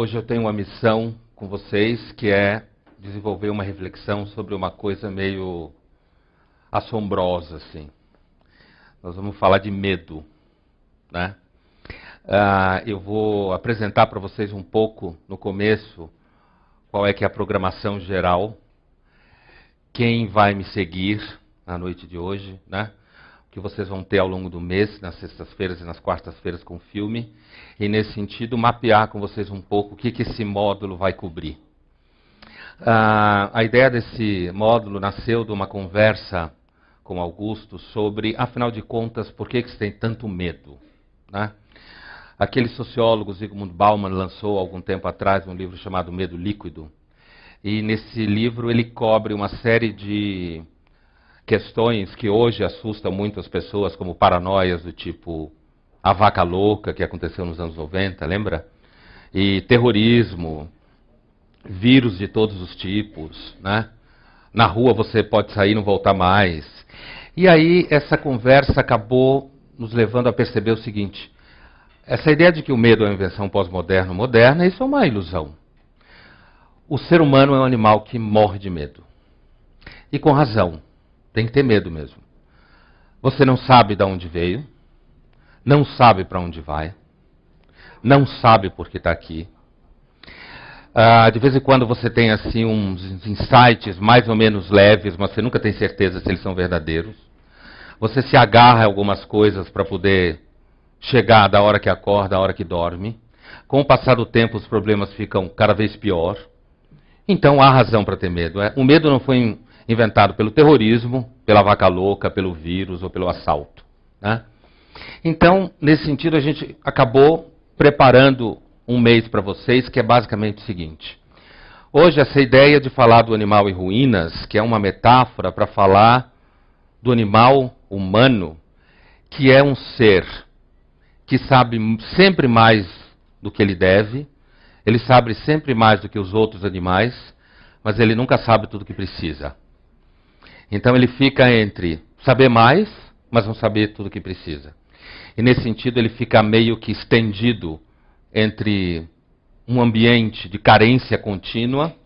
Hoje eu tenho uma missão com vocês que é desenvolver uma reflexão sobre uma coisa meio assombrosa, assim. Nós vamos falar de medo, né? Eu vou apresentar para vocês um pouco, no começo, qual é que é a programação geral, quem vai me seguir na noite de hoje, né? O que vocês vão ter ao longo do mês, nas sextas-feiras e nas quartas-feiras com o filme, e nesse sentido mapear com vocês um pouco o que esse módulo vai cobrir. A ideia desse módulo nasceu de uma conversa com Augusto sobre, afinal de contas, por que se tem tanto medo, né? Aquele sociólogo Zygmunt Bauman lançou há algum tempo atrás um livro chamado Medo Líquido, e nesse livro ele cobre uma série de questões que hoje assustam muito as pessoas, como paranoias do tipo a vaca louca, que aconteceu nos anos 90, lembra? E terrorismo, vírus de todos os tipos, né? Na rua você pode sair e não voltar mais. E aí essa conversa acabou nos levando a perceber o seguinte: essa ideia de que o medo é uma invenção pós-moderna, moderna, isso é uma ilusão. O ser humano é um animal que morre de medo. E com razão. Tem que ter medo mesmo. Você não sabe de onde veio, não sabe para onde vai, não sabe por que está aqui. De vez em quando você tem assim uns insights mais ou menos leves, mas você nunca tem certeza se eles são verdadeiros. Você se agarra a algumas coisas para poder chegar da hora que acorda à hora que dorme. Com o passar do tempo os problemas ficam cada vez pior. Então há razão para ter medo. O medo não foi inventado pelo terrorismo, pela vaca louca, pelo vírus ou pelo assalto, né? Então, nesse sentido, a gente acabou preparando um mês para vocês, que é basicamente o seguinte. Hoje, essa ideia de falar do animal em ruínas, que é uma metáfora para falar do animal humano, que é um ser que sabe sempre mais do que ele deve, ele sabe sempre mais do que os outros animais, mas ele nunca sabe tudo o que precisa. Então ele fica entre saber mais, mas não saber tudo o que precisa. E nesse sentido ele fica meio que estendido entre um ambiente de carência contínua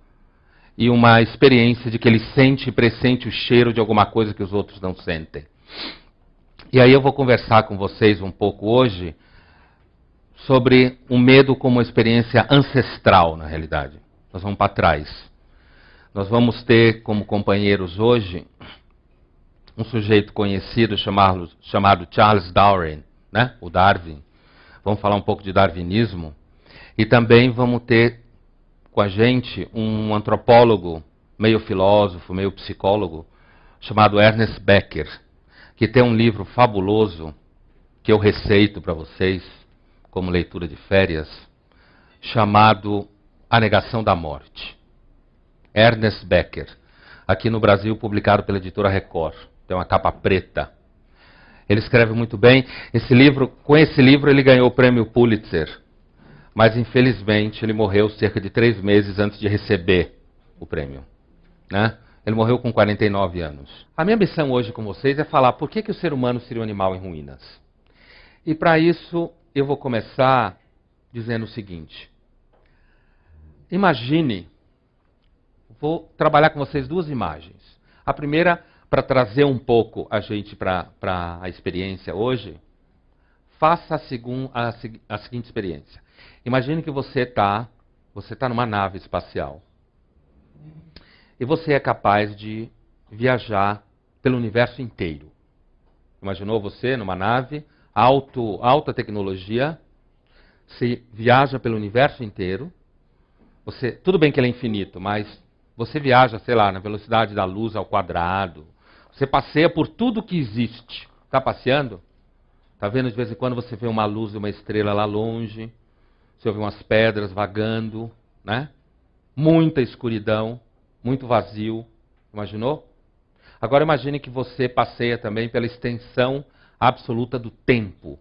e uma experiência de que ele sente e pressente o cheiro de alguma coisa que os outros não sentem. E aí eu vou conversar com vocês um pouco hoje sobre o medo como uma experiência ancestral, na realidade. Nós vamos para trás. Nós vamos ter como companheiros hoje um sujeito conhecido chamado Charles Darwin, né? O Darwin. Vamos falar um pouco de darwinismo. E também vamos ter com a gente um antropólogo, meio filósofo, meio psicólogo, chamado Ernest Becker, que tem um livro fabuloso que eu receito para vocês, como leitura de férias, chamado A Negação da Morte. Ernest Becker, aqui no Brasil publicado pela editora Record. Tem uma capa preta. Ele escreve muito bem. Com esse livro ele ganhou o prêmio Pulitzer, mas infelizmente ele morreu cerca de 3 meses antes de receber o prêmio, né? Ele morreu com 49 anos. A minha missão hoje com vocês é falar por que o ser humano seria um animal em ruínas. E para isso eu vou começar dizendo o seguinte. Imagine, vou trabalhar com vocês 2 imagens. A primeira, para trazer um pouco a gente para a experiência hoje, faça a seguinte experiência. Imagine que você tá numa nave espacial. E você é capaz de viajar pelo universo inteiro. Imaginou você numa nave, alta tecnologia, você viaja pelo universo inteiro. Tudo bem que ele é infinito, mas você viaja, sei lá, na velocidade da luz ao quadrado. Você passeia por tudo que existe. Está passeando? Está vendo de vez em quando você vê uma luz de uma estrela lá longe. Você ouve umas pedras vagando, né? Muita escuridão, muito vazio. Imaginou? Agora imagine que você passeia também pela extensão absoluta do tempo.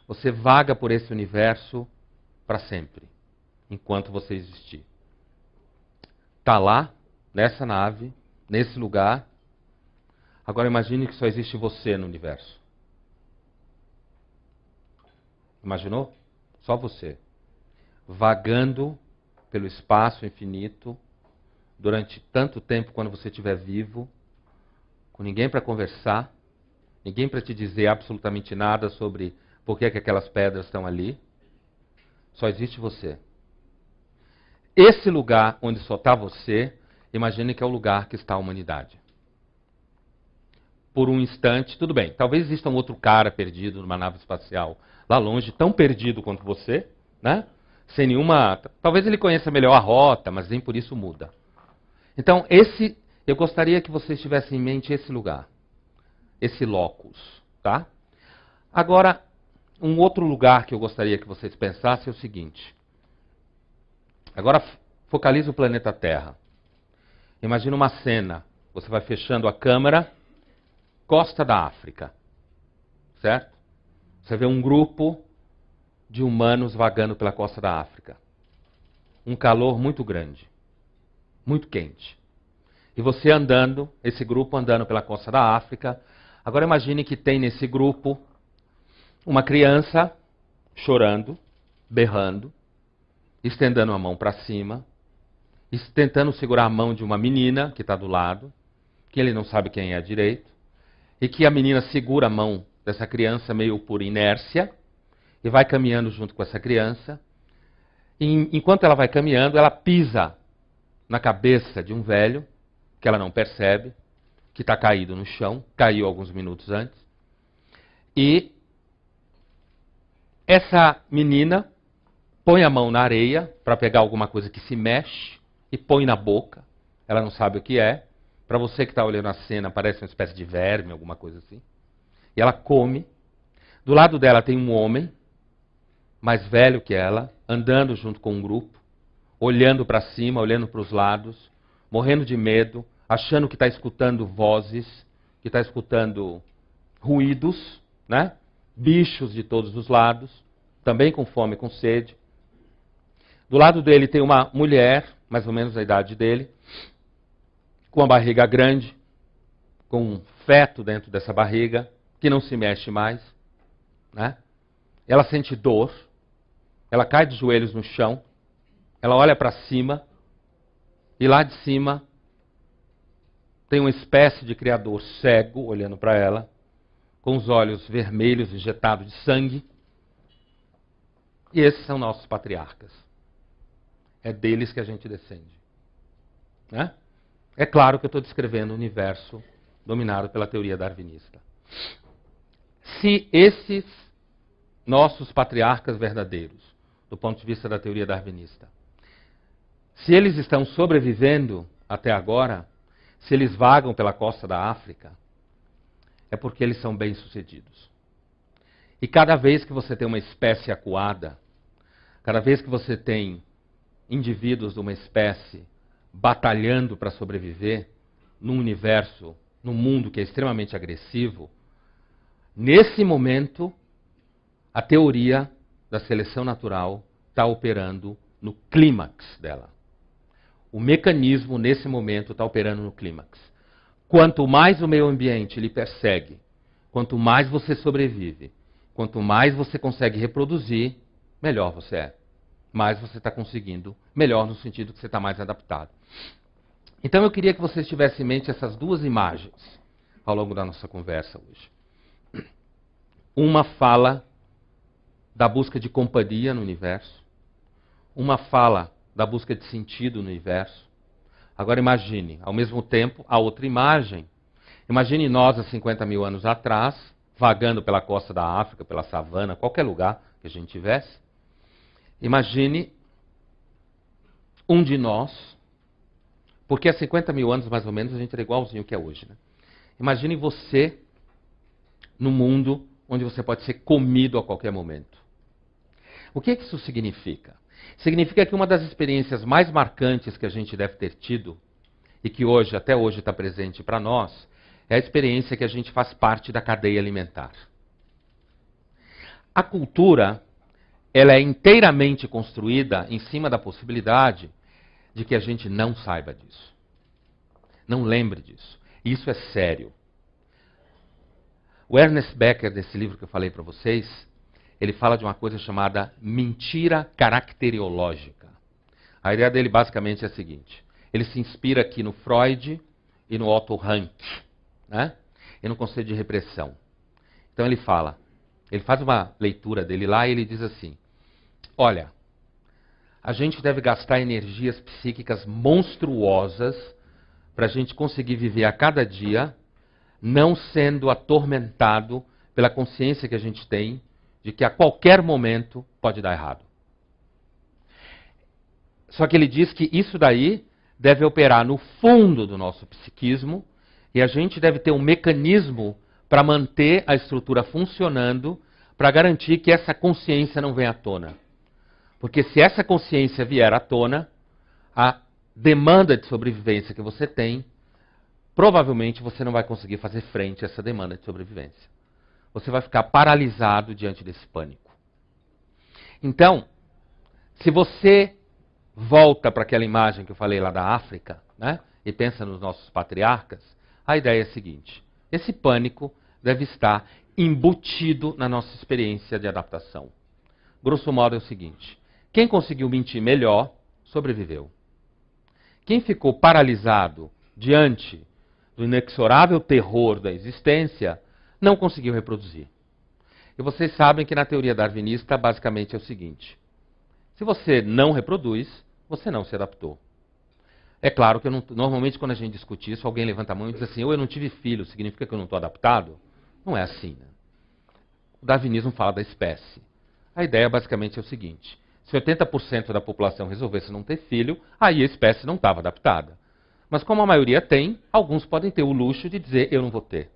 Você vaga por esse universo para sempre, enquanto você existir. Está lá, nessa nave, nesse lugar. Agora imagine que só existe você no universo. Imaginou? Só você. vagando pelo espaço infinito, durante tanto tempo quando você estiver vivo, com ninguém para conversar, ninguém para te dizer absolutamente nada sobre por que aquelas pedras estão ali. Só existe você. Esse lugar onde só está você, imagine que é o lugar que está a humanidade. Por um instante, tudo bem, talvez exista um outro cara perdido numa nave espacial lá longe, tão perdido quanto você, né? Sem nenhuma... Talvez ele conheça melhor a rota, mas nem por isso muda. Então, eu gostaria que vocês tivessem em mente esse lugar, esse locus, tá? Agora, um outro lugar que eu gostaria que vocês pensassem é o seguinte. Agora, focaliza o planeta Terra. Imagina uma cena, você vai fechando a câmera, costa da África, certo? Você vê um grupo de humanos vagando pela costa da África. Um calor muito grande, muito quente. E você andando, esse grupo andando pela costa da África. Agora imagine que tem nesse grupo uma criança chorando, berrando, estendendo a mão para cima, tentando segurar a mão de uma menina que está do lado, que ele não sabe quem é direito, e que a menina segura a mão dessa criança meio por inércia, e vai caminhando junto com essa criança. E, enquanto ela vai caminhando, ela pisa na cabeça de um velho, que ela não percebe, que está caído no chão, caiu alguns minutos antes. E essa menina põe a mão na areia para pegar alguma coisa que se mexe e põe na boca. Ela não sabe o que é. Para você que está olhando a cena, parece uma espécie de verme, alguma coisa assim. E ela come. Do lado dela tem um homem, mais velho que ela, andando junto com um grupo, olhando para cima, olhando para os lados, morrendo de medo, achando que está escutando vozes, que está escutando ruídos, né? Bichos de todos os lados, também com fome e com sede. Do lado dele tem uma mulher, mais ou menos da idade dele, com a barriga grande, com um feto dentro dessa barriga, que não se mexe mais, né? Ela sente dor, ela cai de joelhos no chão, ela olha para cima, e lá de cima tem uma espécie de criador cego olhando para ela, com os olhos vermelhos, injetados de sangue. E esses são nossos patriarcas. É deles que a gente descende. Né? É claro que eu estou descrevendo o universo dominado pela teoria darwinista. Se esses nossos patriarcas verdadeiros, do ponto de vista da teoria darwinista, se eles estão sobrevivendo até agora, se eles vagam pela costa da África, é porque eles são bem-sucedidos. E cada vez que você tem uma espécie acuada, cada vez que você tem indivíduos de uma espécie batalhando para sobreviver num universo, num mundo que é extremamente agressivo, nesse momento, a teoria da seleção natural está operando no clímax dela. O mecanismo, nesse momento, está operando no clímax. Quanto mais o meio ambiente lhe persegue, quanto mais você sobrevive, quanto mais você consegue reproduzir, melhor você é. Mais você está conseguindo, melhor no sentido que você está mais adaptado. Então eu queria que vocês tivessem em mente essas duas imagens ao longo da nossa conversa hoje. Uma fala da busca de companhia no universo, uma fala da busca de sentido no universo. Agora imagine, ao mesmo tempo, a outra imagem. Imagine nós, há 50 mil anos atrás, vagando pela costa da África, pela savana, qualquer lugar que a gente tivesse. Imagine um de nós, porque há 50 mil anos, mais ou menos, a gente era igualzinho que é hoje. Né? Imagine você num mundo onde você pode ser comido a qualquer momento. O que isso significa? Significa que uma das experiências mais marcantes que a gente deve ter tido, e que hoje, até hoje, está presente para nós, é a experiência que a gente faz parte da cadeia alimentar. A cultura, ela é inteiramente construída em cima da possibilidade de que a gente não saiba disso. Não lembre disso. Isso é sério. O Ernest Becker, desse livro que eu falei para vocês, ele fala de uma coisa chamada mentira caracteriológica. A ideia dele basicamente é a seguinte: ele se inspira aqui no Freud e no Otto Rank, né? E no conceito de repressão. Então ele faz uma leitura dele lá e ele diz assim: olha, a gente deve gastar energias psíquicas monstruosas para a gente conseguir viver a cada dia não sendo atormentado pela consciência que a gente tem de que a qualquer momento pode dar errado. Só que ele diz que isso daí deve operar no fundo do nosso psiquismo e a gente deve ter um mecanismo para manter a estrutura funcionando, para garantir que essa consciência não venha à tona. Porque se essa consciência vier à tona, a demanda de sobrevivência que você tem, provavelmente você não vai conseguir fazer frente a essa demanda de sobrevivência. Você vai ficar paralisado diante desse pânico. Então, se você volta para aquela imagem que eu falei lá da África, né, e pensa nos nossos patriarcas, a ideia é a seguinte: esse pânico deve estar embutido na nossa experiência de adaptação. Grosso modo é o seguinte: quem conseguiu mentir melhor, sobreviveu. Quem ficou paralisado diante do inexorável terror da existência, não conseguiu reproduzir. E vocês sabem que na teoria darwinista, basicamente é o seguinte: se você não reproduz, você não se adaptou. É claro que normalmente quando a gente discute isso, alguém levanta a mão e diz assim: eu não tive filho, significa que eu não estou adaptado? Não é assim, né? O darwinismo fala da espécie. A ideia basicamente é o seguinte: se 80% da população resolvesse não ter filho, aí a espécie não estava adaptada. Mas como a maioria tem, alguns podem ter o luxo de dizer: eu não vou ter.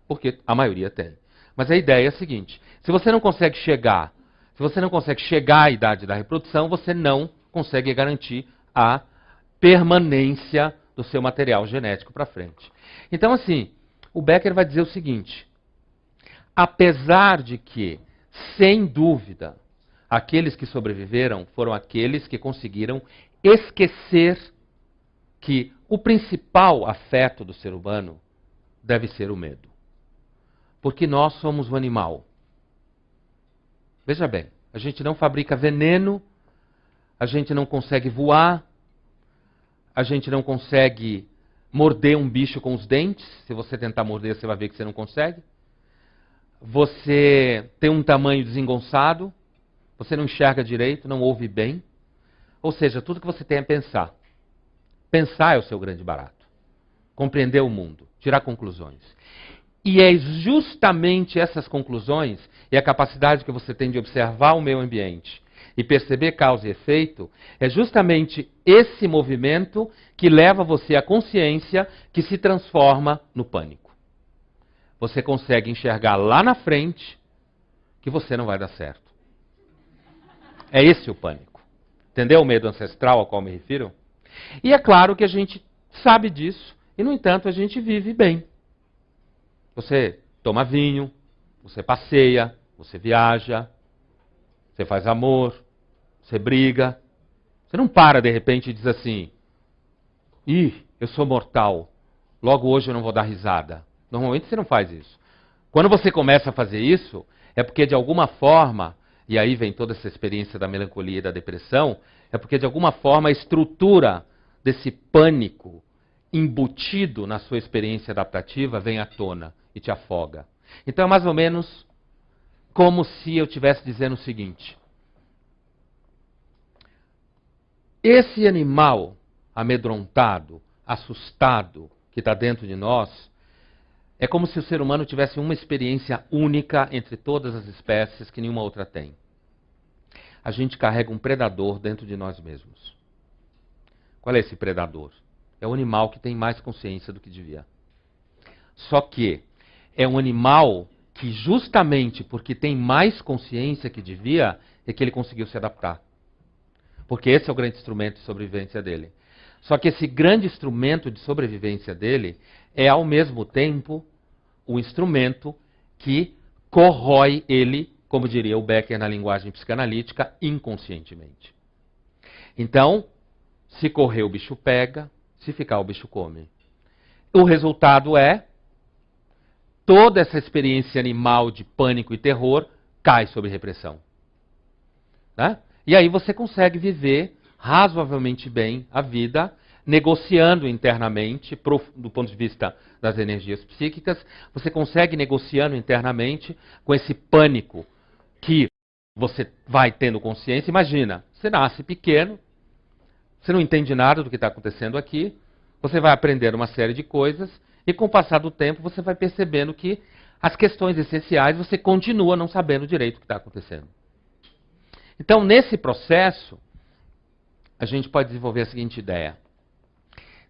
Porque a maioria tem. Mas a ideia é a seguinte: se você não consegue chegar à idade da reprodução, você não consegue garantir a permanência do seu material genético para frente. Então, assim, o Becker vai dizer o seguinte: apesar de que, sem dúvida, aqueles que sobreviveram foram aqueles que conseguiram esquecer que o principal afeto do ser humano deve ser o medo. Porque nós somos um animal. Veja bem, a gente não fabrica veneno, a gente não consegue voar, a gente não consegue morder um bicho com os dentes. Se você tentar morder, você vai ver que você não consegue. Você tem um tamanho desengonçado, você não enxerga direito, não ouve bem. Ou seja, tudo que você tem é pensar. Pensar é o seu grande barato. Compreender o mundo, tirar conclusões. E é justamente essas conclusões e a capacidade que você tem de observar o meio ambiente e perceber causa e efeito, é justamente esse movimento que leva você à consciência que se transforma no pânico. Você consegue enxergar lá na frente que você não vai dar certo. É esse o pânico. Entendeu o medo ancestral ao qual me refiro? E é claro que a gente sabe disso e, no entanto, a gente vive bem. Você toma vinho, você passeia, você viaja, você faz amor, você briga. Você não para de repente e diz assim: ih, eu sou mortal, logo hoje eu não vou dar risada. Normalmente você não faz isso. Quando você começa a fazer isso, é porque de alguma forma, e aí vem toda essa experiência da melancolia e da depressão, é porque de alguma forma a estrutura desse pânico embutido na sua experiência adaptativa vem à tona e te afoga. Então é mais ou menos como se eu estivesse dizendo o seguinte: esse animal amedrontado, assustado, que está dentro de nós, é como se o ser humano tivesse uma experiência única entre todas as espécies que nenhuma outra tem. A gente carrega um predador dentro de nós mesmos. Qual é esse predador? É o animal que tem mais consciência do que devia. Só que é um animal que, justamente porque tem mais consciência que devia, é que ele conseguiu se adaptar. Porque esse é o grande instrumento de sobrevivência dele. Só que esse grande instrumento de sobrevivência dele é, ao mesmo tempo, o instrumento que corrói ele, como diria o Becker na linguagem psicanalítica, inconscientemente. Então, se correr o bicho pega, se ficar o bicho come. O resultado é toda essa experiência animal de pânico e terror cai sob repressão. Né? E aí você consegue viver razoavelmente bem a vida, negociando internamente, do ponto de vista das energias psíquicas, você consegue negociando internamente com esse pânico que você vai tendo consciência. Imagina, você nasce pequeno, você não entende nada do que está acontecendo aqui, você vai aprender uma série de coisas e com o passar do tempo você vai percebendo que as questões essenciais você continua não sabendo direito o que está acontecendo. Então, nesse processo, a gente pode desenvolver a seguinte ideia.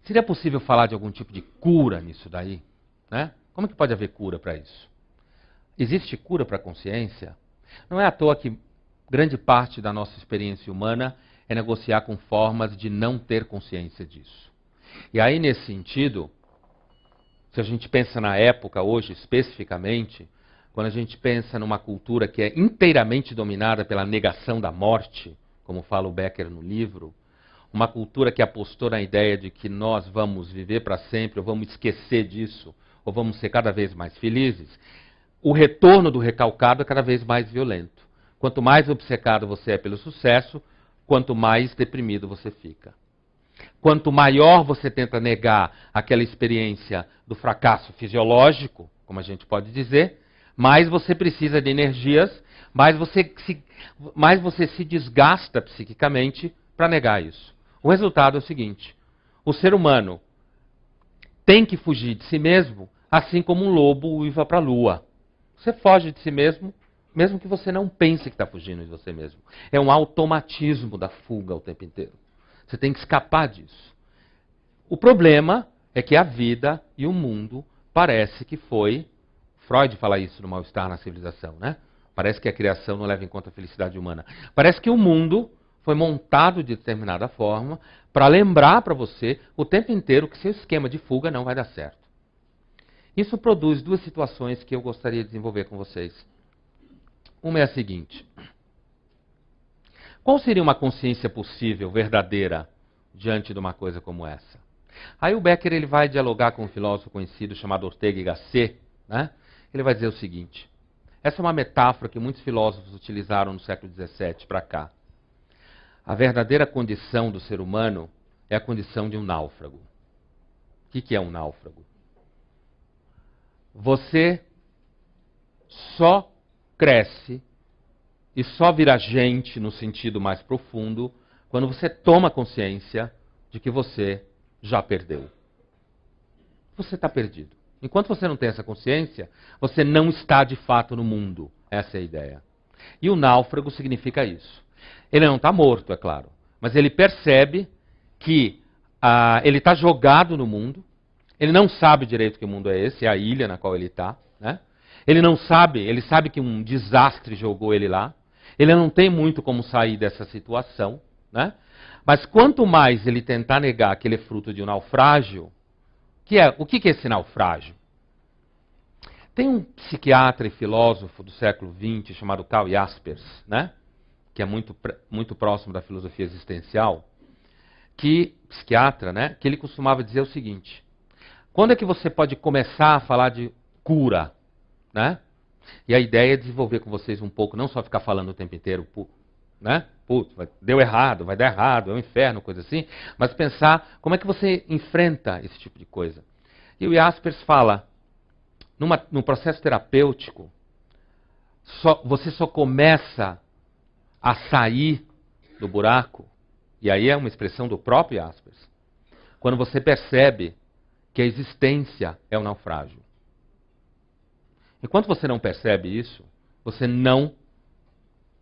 Seria possível falar de algum tipo de cura nisso daí? Né? Como que pode haver cura para isso? Existe cura para a consciência? Não é à toa que grande parte da nossa experiência humana é negociar com formas de não ter consciência disso. E aí, nesse sentido, se a gente pensa na época hoje, especificamente, quando a gente pensa numa cultura que é inteiramente dominada pela negação da morte, como fala o Becker no livro, uma cultura que apostou na ideia de que nós vamos viver para sempre, ou vamos esquecer disso, ou vamos ser cada vez mais felizes, o retorno do recalcado é cada vez mais violento. Quanto mais obcecado você é pelo sucesso, quanto mais deprimido você fica. Quanto maior você tenta negar aquela experiência do fracasso fisiológico, como a gente pode dizer, mais você precisa de energias, mais você se desgasta psiquicamente para negar isso. O resultado é o seguinte: o ser humano tem que fugir de si mesmo, assim como um lobo uiva para a lua. Você foge de si mesmo, mesmo que você não pense que está fugindo de você mesmo. É um automatismo da fuga o tempo inteiro. Você tem que escapar disso. O problema é que a vida e o mundo parece que foi... Freud fala isso no Mal-Estar na Civilização, né? Parece que a criação não leva em conta a felicidade humana. Parece que o mundo foi montado de determinada forma para lembrar para você o tempo inteiro que seu esquema de fuga não vai dar certo. Isso produz duas situações que eu gostaria de desenvolver com vocês. Uma é a seguinte: qual seria uma consciência possível, verdadeira, diante de uma coisa como essa? Aí o Becker ele vai dialogar com um filósofo conhecido chamado Ortega y Gasset, né? Ele vai dizer o seguinte: essa é uma metáfora que muitos filósofos utilizaram no século XVII para cá. A verdadeira condição do ser humano é a condição de um náufrago. O que é um náufrago? Você só cresce e só vira gente no sentido mais profundo quando você toma consciência de que você já perdeu. Você está perdido. Enquanto você não tem essa consciência, você não está de fato no mundo. Essa é a ideia. E o náufrago significa isso. Ele não está morto, é claro, mas ele percebe que ele está jogado no mundo, ele não sabe direito que mundo é esse, é a ilha na qual ele está, né? Ele não sabe, ele sabe que um desastre jogou ele lá, ele não tem muito como sair dessa situação, né? Mas quanto mais ele tentar negar que ele é fruto de um naufrágio, o que é esse naufrágio? Tem um psiquiatra e filósofo do século XX chamado Karl Jaspers, né? Que é muito próximo da filosofia existencial, psiquiatra, né? Que ele costumava dizer o seguinte: quando é que você pode começar a falar de cura, né? E a ideia é desenvolver com vocês um pouco, não só ficar falando o tempo inteiro, né? Putz, deu errado, vai dar errado, é um inferno, coisa assim, mas pensar como é que você enfrenta esse tipo de coisa. E o Jaspers fala, num processo terapêutico, você só começa a sair do buraco, e aí é uma expressão do próprio Jaspers, quando você percebe que a existência é um naufrágio. Enquanto você não percebe isso, você não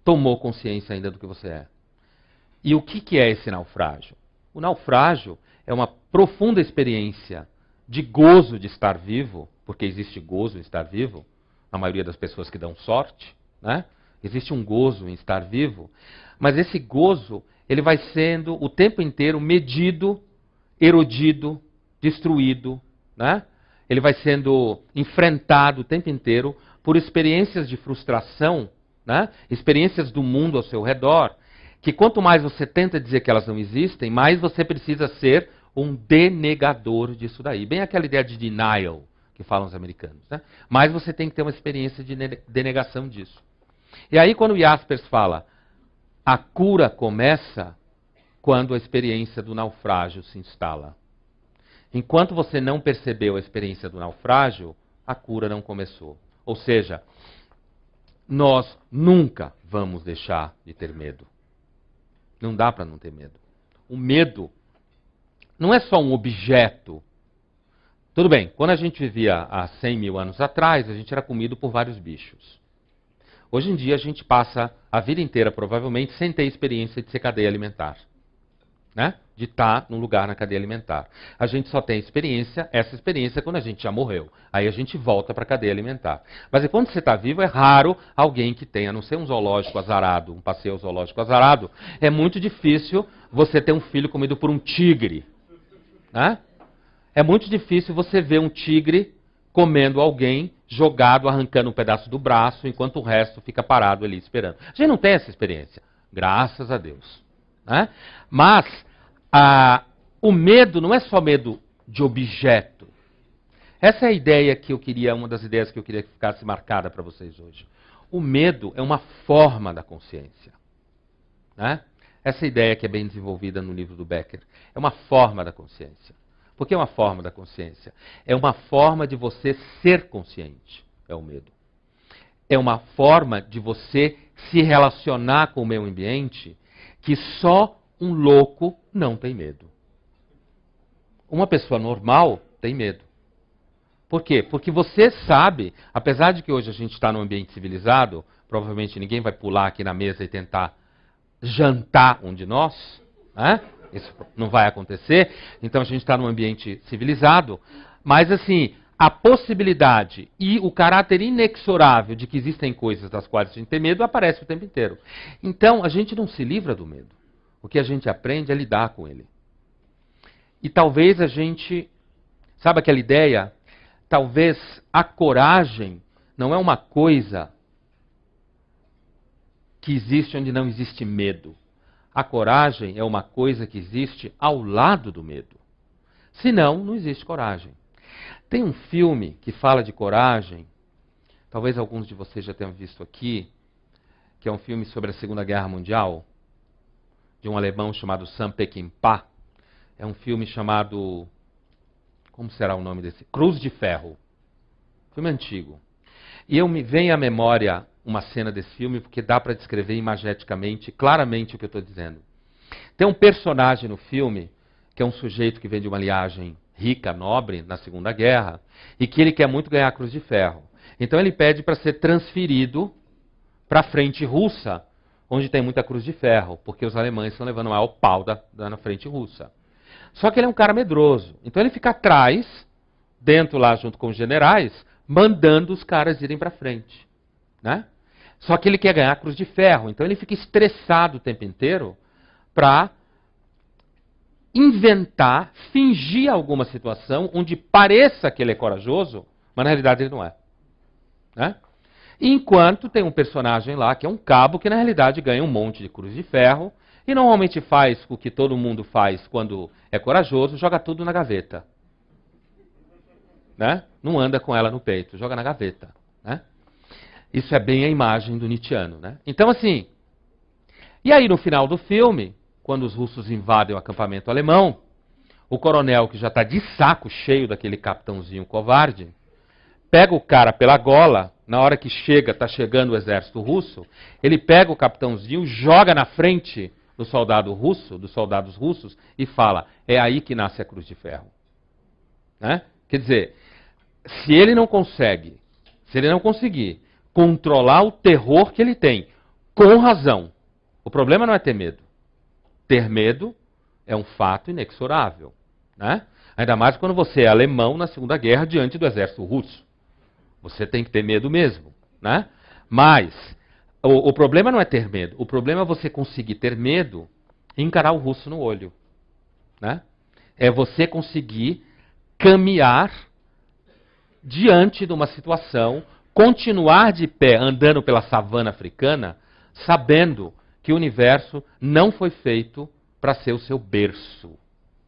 tomou consciência ainda do que você é. E o que é esse naufrágio? O naufrágio é uma profunda experiência de gozo de estar vivo, porque existe gozo em estar vivo, na maioria das pessoas que dão sorte, né? Existe um gozo em estar vivo, mas esse gozo ele vai sendo o tempo inteiro medido, erodido, destruído, né? Ele vai sendo enfrentado o tempo inteiro por experiências de frustração, né? Experiências do mundo ao seu redor, que quanto mais você tenta dizer que elas não existem, mais você precisa ser um denegador disso daí. Bem aquela ideia de denial que falam os americanos, né? Mais você tem que ter uma experiência de denegação disso. E aí quando Jaspers fala, a cura começa quando a experiência do naufrágio se instala. Enquanto você não percebeu a experiência do naufrágio, a cura não começou. Ou seja, nós nunca vamos deixar de ter medo. Não dá para não ter medo. O medo não é só um objeto. Tudo bem, quando a gente vivia há 100 mil anos atrás, a gente era comido por vários bichos. Hoje em dia a gente passa a vida inteira, provavelmente, sem ter experiência de ser cadeia alimentar. Né? De estar num lugar na cadeia alimentar. A gente só tem essa experiência quando a gente já morreu. Aí a gente volta para a cadeia alimentar. Mas enquanto você está vivo, é raro alguém que tenha, a não ser um zoológico azarado, um passeio zoológico azarado, é muito difícil você ter um filho comido por um tigre. Né? É muito difícil você ver um tigre comendo alguém, jogado, arrancando um pedaço do braço, enquanto o resto fica parado ali esperando. A gente não tem essa experiência. Graças a Deus. Né? Mas o medo não é só medo de objeto. Essa é a ideia que eu queria, uma das ideias que eu queria que ficasse marcada para vocês hoje. O medo é uma forma da consciência. Né? Essa ideia que é bem desenvolvida no livro do Becker. É uma forma da consciência. Por que é uma forma da consciência? É uma forma de você ser consciente, é o medo. É uma forma de você se relacionar com o meio ambiente que só um louco não tem medo. Uma pessoa normal tem medo. Por quê? Porque você sabe, apesar de que hoje a gente está num ambiente civilizado, provavelmente ninguém vai pular aqui na mesa e tentar jantar um de nós, né? Isso não vai acontecer, então a gente está num ambiente civilizado, mas assim, a possibilidade e o caráter inexorável de que existem coisas das quais a gente tem medo aparece o tempo inteiro. Então a gente não se livra do medo. O que a gente aprende é lidar com ele. E talvez a gente, sabe aquela ideia? Talvez a coragem não é uma coisa que existe onde não existe medo. A coragem é uma coisa que existe ao lado do medo. Senão, não existe coragem. Tem um filme que fala de coragem, talvez alguns de vocês já tenham visto aqui, que é um filme sobre a Segunda Guerra Mundial, de um alemão chamado Sam Peckinpah. É um filme chamado, como será o nome desse? Cruz de Ferro. Filme antigo. E me vem à memória uma cena desse filme, porque dá para descrever imageticamente, claramente o que eu estou dizendo. Tem um personagem no filme, que é um sujeito que vem de uma linhagem rica, nobre, na Segunda Guerra, e que ele quer muito ganhar a Cruz de Ferro. Então ele pede para ser transferido para a frente russa, onde tem muita Cruz de Ferro, porque os alemães estão levando mal pau na frente russa. Só que ele é um cara medroso, então ele fica atrás, dentro lá junto com os generais, mandando os caras irem para frente. Né? Só que ele quer ganhar a Cruz de Ferro, então ele fica estressado o tempo inteiro para inventar, fingir alguma situação onde pareça que ele é corajoso, mas na realidade ele não é. Né? Enquanto tem um personagem lá, que é um cabo, que na realidade ganha um monte de Cruz de Ferro, e normalmente faz o que todo mundo faz quando é corajoso, joga tudo na gaveta. Né? Não anda com ela no peito, joga na gaveta. Né? Isso é bem a imagem do Nietzscheano. Né? Então, assim, e aí no final do filme, quando os russos invadem o acampamento alemão, o coronel, que já está de saco cheio daquele capitãozinho covarde, pega o cara pela gola, na hora que está chegando o exército russo, ele pega o capitãozinho, joga na frente do soldado russo, dos soldados russos, e fala, é aí que nasce a Cruz de Ferro. Né? Quer dizer, se ele não conseguir controlar o terror que ele tem, com razão, o problema não é ter medo. Ter medo é um fato inexorável. Né? Ainda mais quando você é alemão na Segunda Guerra diante do exército russo. Você tem que ter medo mesmo. Né? Mas o problema não é ter medo. O problema é você conseguir ter medo e encarar o russo no olho. Né? É você conseguir caminhar diante de uma situação, continuar de pé andando pela savana africana, sabendo que o universo não foi feito para ser o seu berço.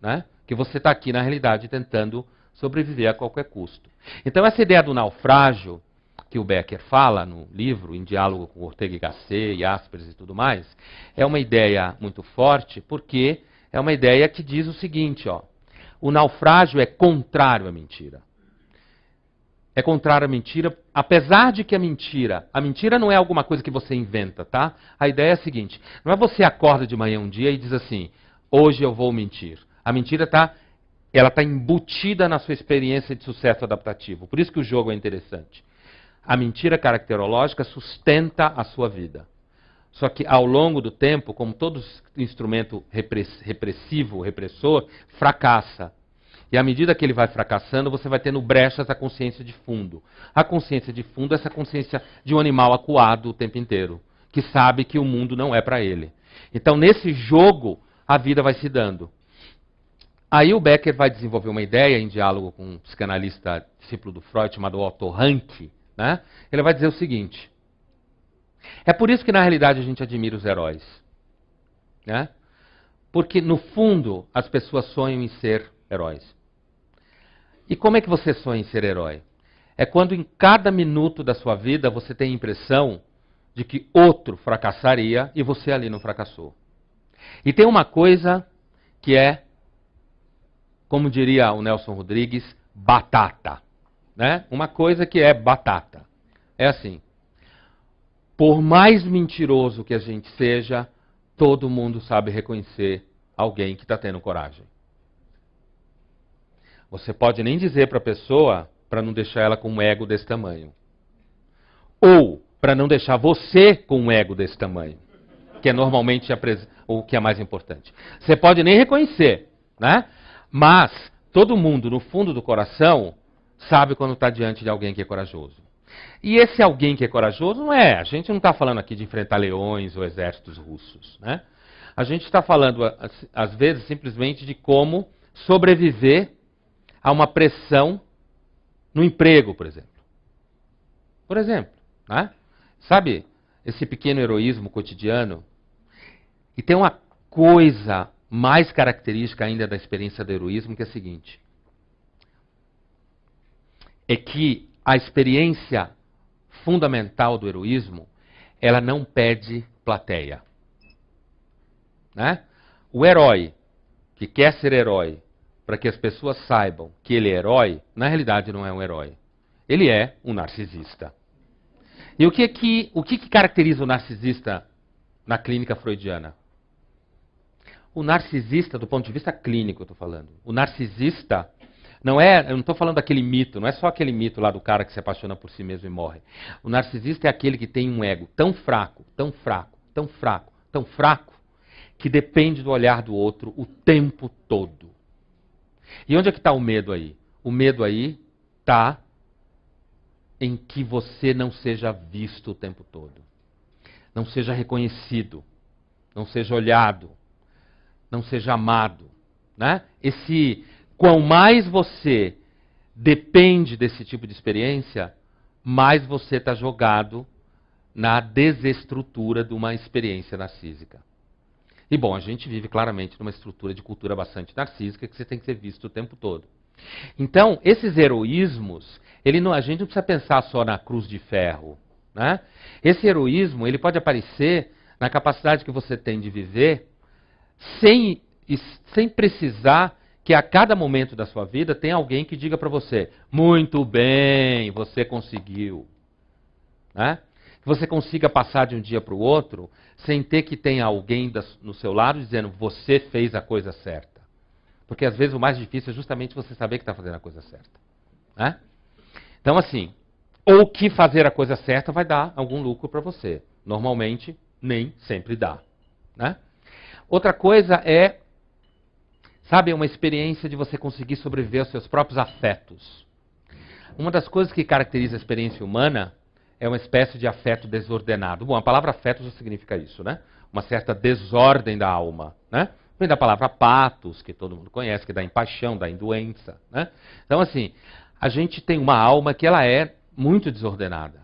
Né? Que você está aqui, na realidade, tentando sobreviver a qualquer custo. Então, essa ideia do naufrágio que o Becker fala no livro, em diálogo com Ortega y Gasset, Jaspers e tudo mais, é uma ideia muito forte, porque é uma ideia que diz o seguinte, ó, o naufrágio é contrário à mentira. É contrário à mentira, apesar de que a mentira não é alguma coisa que você inventa, tá? A ideia é a seguinte, não é você acorda de manhã um dia e diz assim, hoje eu vou mentir. A mentira ela está embutida na sua experiência de sucesso adaptativo. Por isso que o jogo é interessante. A mentira caracterológica sustenta a sua vida. Só que ao longo do tempo, como todo instrumento repressivo, repressor, fracassa. E à medida que ele vai fracassando, você vai tendo brechas da consciência de fundo. A consciência de fundo é essa consciência de um animal acuado o tempo inteiro, que sabe que o mundo não é para ele. Então, nesse jogo, a vida vai se dando. Aí o Becker vai desenvolver uma ideia em diálogo com um psicanalista discípulo do Freud, chamado Otto Rank, né? Ele vai dizer o seguinte, é por isso que na realidade a gente admira os heróis, né? Porque no fundo as pessoas sonham em ser heróis. E como é que você sonha em ser herói? É quando em cada minuto da sua vida você tem a impressão de que outro fracassaria e você ali não fracassou. E tem uma coisa que é, como diria o Nelson Rodrigues, batata. Né? Uma coisa que é batata. É assim, por mais mentiroso que a gente seja, todo mundo sabe reconhecer alguém que está tendo coragem. Você pode nem dizer para a pessoa, para não deixar ela com um ego desse tamanho. Ou para não deixar você com um ego desse tamanho. Que é normalmente o que é mais importante. Você pode nem reconhecer, né? Mas todo mundo, no fundo do coração, sabe quando está diante de alguém que é corajoso. E esse alguém que é corajoso não é. A gente não está falando aqui de enfrentar leões ou exércitos russos, né? A gente está falando, às vezes, simplesmente de como sobreviver a uma pressão no emprego, por exemplo. Por exemplo, né? Sabe, esse pequeno heroísmo cotidiano. E tem uma coisa mais característica ainda da experiência do heroísmo, que é a seguinte. É que a experiência fundamental do heroísmo, ela não pede plateia. Né? O herói, que quer ser herói, para que as pessoas saibam que ele é herói, na realidade não é um herói. Ele é um narcisista. E o que caracteriza o narcisista na clínica freudiana? O narcisista, do ponto de vista clínico, eu estou falando. O narcisista não é, eu não estou falando daquele mito, não é só aquele mito lá do cara que se apaixona por si mesmo e morre. O narcisista é aquele que tem um ego tão fraco, tão fraco, tão fraco, tão fraco, que depende do olhar do outro o tempo todo. E onde é que está o medo aí? O medo aí está em que você não seja visto o tempo todo. Não seja reconhecido. Não seja olhado. Não seja amado. Né? Quanto mais você depende desse tipo de experiência, mais você está jogado na desestrutura de uma experiência narcísica. E bom, a gente vive claramente numa estrutura de cultura bastante narcísica que você tem que ser visto o tempo todo. Então, esses heroísmos, a gente não precisa pensar só na cruz de ferro. Né? Esse heroísmo, ele pode aparecer na capacidade que você tem de viver sem precisar que a cada momento da sua vida tenha alguém que diga para você, muito bem, você conseguiu. Né? Que você consiga passar de um dia para o outro sem ter que ter alguém no seu lado dizendo, você fez a coisa certa. Porque às vezes o mais difícil é justamente você saber que está fazendo a coisa certa. Né? Então assim, ou que fazer a coisa certa vai dar algum lucro para você. Normalmente, nem sempre dá. Né? Outra coisa é, sabe, uma experiência de você conseguir sobreviver aos seus próprios afetos. Uma das coisas que caracteriza a experiência humana é uma espécie de afeto desordenado. Bom, a palavra afeto já significa isso, né? Uma certa desordem da alma, né? Vem da palavra patos, que todo mundo conhece, que dá em paixão, dá em doença, né? Então, assim, a gente tem uma alma que ela é muito desordenada.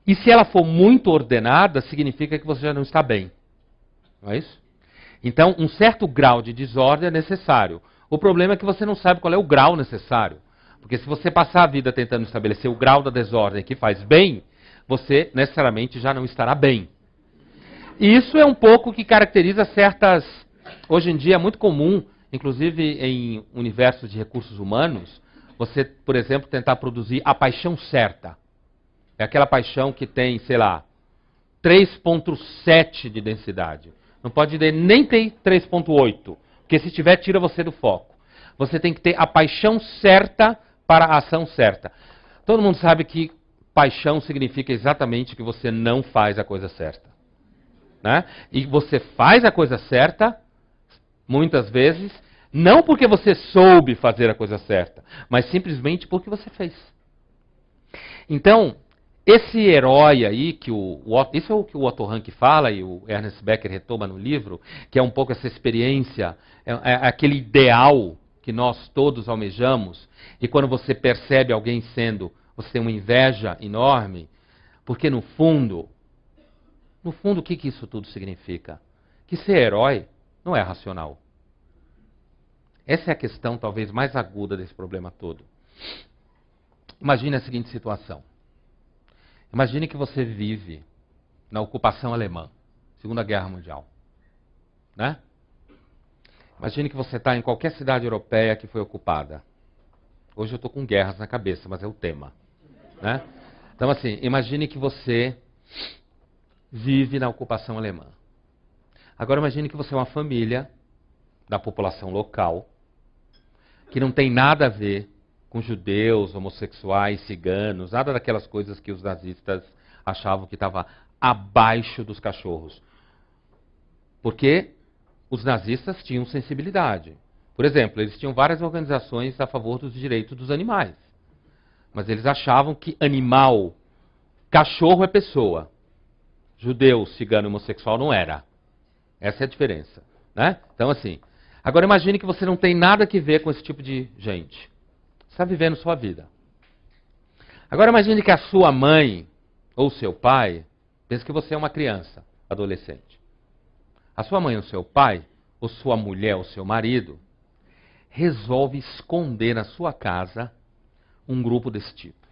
E se ela for muito ordenada, significa que você já não está bem. Não é isso? Então, um certo grau de desordem é necessário. O problema é que você não sabe qual é o grau necessário. Porque se você passar a vida tentando estabelecer o grau da desordem que faz bem, você necessariamente já não estará bem. E isso é um pouco o que caracteriza certas... Hoje em dia é muito comum, inclusive em universos de recursos humanos, você, por exemplo, tentar produzir a paixão certa. É aquela paixão que tem, sei lá, 3,7 de densidade. Não pode nem ter 3,8, porque se tiver, tira você do foco. Você tem que ter a paixão certa para a ação certa. Todo mundo sabe que paixão significa exatamente que você não faz a coisa certa. Né? E você faz a coisa certa, muitas vezes, não porque você soube fazer a coisa certa, mas simplesmente porque você fez. Então, esse herói aí, isso é o que o Otto Rank fala e o Ernest Becker retoma no livro, que é um pouco essa experiência, é aquele ideal que nós todos almejamos, e quando você percebe alguém sendo, você tem uma inveja enorme, porque no fundo, o que isso tudo significa? Que ser herói não é racional. Essa é a questão talvez mais aguda desse problema todo. Imagine a seguinte situação. Imagine que você vive na ocupação alemã, Segunda Guerra Mundial. Né? Imagine que você está em qualquer cidade europeia que foi ocupada. Hoje eu estou com guerras na cabeça, mas é o tema. Né? Então assim, imagine que você vive na ocupação alemã. Agora imagine que você é uma família da população local, que não tem nada a ver com judeus, homossexuais, ciganos, nada daquelas coisas que os nazistas achavam que estava abaixo dos cachorros. Porque os nazistas tinham sensibilidade. Por exemplo, eles tinham várias organizações a favor dos direitos dos animais. Mas eles achavam que animal, cachorro é pessoa. Judeu, cigano e homossexual não era. Essa é a diferença. Né? Então, assim, agora imagine que você não tem nada a ver com esse tipo de gente. Você está vivendo sua vida. Agora imagine que a sua mãe ou seu pai, pense que você é uma criança, adolescente. A sua mãe ou seu pai, ou sua mulher ou seu marido, resolve esconder na sua casa um grupo desse tipo.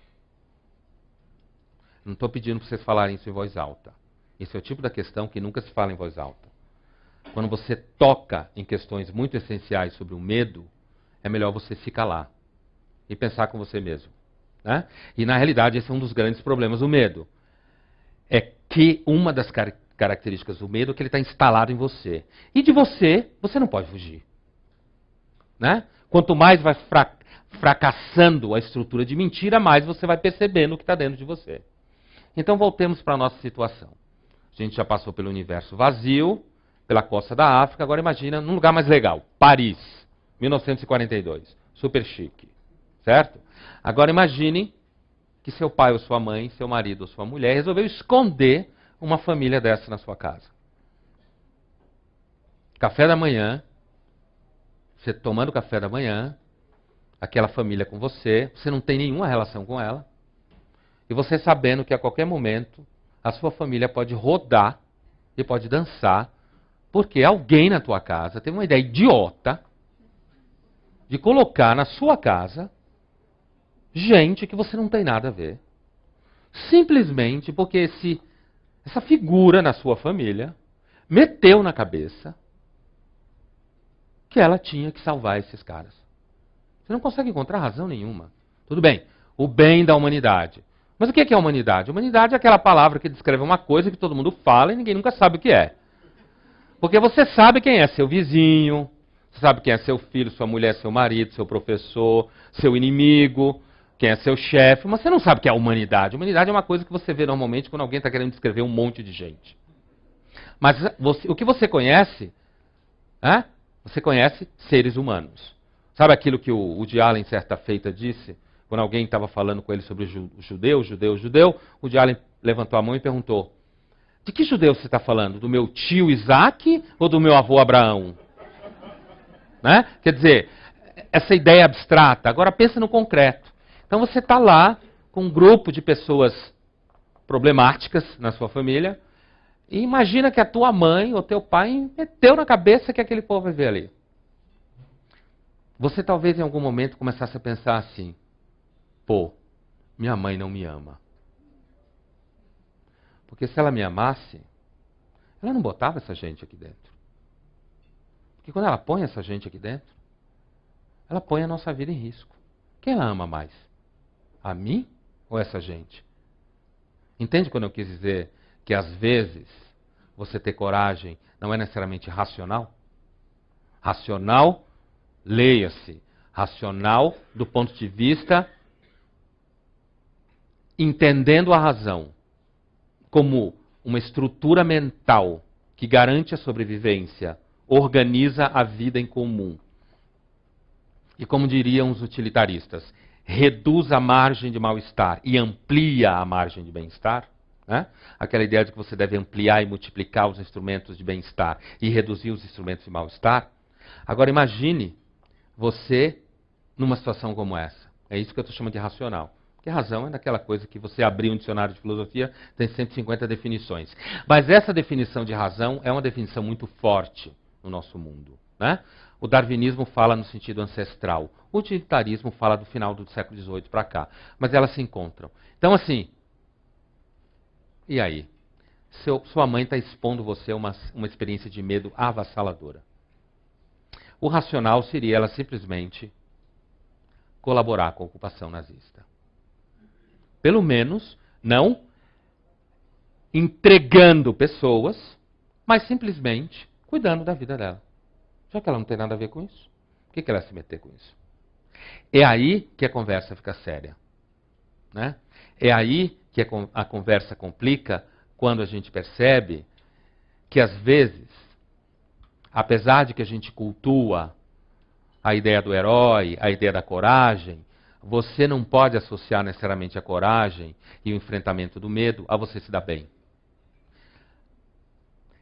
Não estou pedindo para vocês falarem isso em voz alta. Esse é o tipo da questão que nunca se fala em voz alta. Quando você toca em questões muito essenciais sobre o medo, é melhor você se calar e pensar com você mesmo. Né? E na realidade esse é um dos grandes problemas do medo. É que uma das características do medo é que ele está instalado em você. E de você não pode fugir. Né? Quanto mais vai fracassando a estrutura de mentira, mais você vai percebendo o que está dentro de você. Então voltemos para a nossa situação. A gente já passou pelo universo vazio, pela costa da África, agora imagina num lugar mais legal, Paris, 1942, super chique, certo? Agora imagine que seu pai ou sua mãe, seu marido ou sua mulher resolveu esconder uma família dessa na sua casa. Café da manhã, você tomando café da manhã, aquela família com você não tem nenhuma relação com ela, e você sabendo que a qualquer momento a sua família pode rodar e pode dançar, porque alguém na tua casa teve uma ideia idiota de colocar na sua casa gente que você não tem nada a ver. Simplesmente porque essa figura na sua família meteu na cabeça que ela tinha que salvar esses caras. Você não consegue encontrar razão nenhuma. Tudo bem, o bem da humanidade. Mas o que é a humanidade? A humanidade é aquela palavra que descreve uma coisa que todo mundo fala e ninguém nunca sabe o que é. Porque você sabe quem é seu vizinho, você sabe quem é seu filho, sua mulher, seu marido, seu professor, seu inimigo, quem é seu chefe, mas você não sabe o que é a humanidade. A humanidade é uma coisa que você vê normalmente quando alguém está querendo descrever um monte de gente. Mas o que você conhece, você conhece seres humanos. Sabe aquilo que o Woody Allen, certa feita, disse? Quando alguém estava falando com ele sobre o judeu, o Woody Allen levantou a mão e perguntou: de que judeu você está falando? Do meu tio Isaac ou do meu avô Abraão? Né? Quer dizer, essa ideia abstrata. Agora pensa no concreto. Então você está lá com um grupo de pessoas problemáticas na sua família e imagina que a tua mãe ou teu pai meteu na cabeça que aquele povo vai ver ali. Você talvez em algum momento começasse a pensar assim: Pô, minha mãe não me ama. Porque se ela me amasse, ela não botava essa gente aqui dentro. Porque quando ela põe essa gente aqui dentro, ela põe a nossa vida em risco. Quem ela ama mais? A mim ou essa gente? Entende quando eu quis dizer que às vezes você ter coragem não é necessariamente racional? Racional, leia-se, racional do ponto de vista entendendo a razão como uma estrutura mental que garante a sobrevivência, organiza a vida em comum. E como diriam os utilitaristas, reduz a margem de mal-estar e amplia a margem de bem-estar. Né? Aquela ideia de que você deve ampliar e multiplicar os instrumentos de bem-estar e reduzir os instrumentos de mal-estar. Agora imagine você numa situação como essa. É isso que eu estou chamando de racional. Porque razão é daquela coisa que você abrir um dicionário de filosofia, tem 150 definições. Mas essa definição de razão é uma definição muito forte no nosso mundo. Né? O darwinismo fala no sentido ancestral. O utilitarismo fala do final do século XVIII para cá. Mas elas se encontram. Então, assim, e aí? Sua mãe está expondo você a uma experiência de medo avassaladora. O racional seria ela simplesmente colaborar com a ocupação nazista. Pelo menos, não entregando pessoas, mas simplesmente cuidando da vida dela. Já que ela não tem nada a ver com isso, por que ela vai se meter com isso? É aí que a conversa fica séria. Né? É aí que a conversa complica quando a gente percebe que, às vezes, apesar de que a gente cultua a ideia do herói, a ideia da coragem, você não pode associar necessariamente a coragem e o enfrentamento do medo a você se dar bem.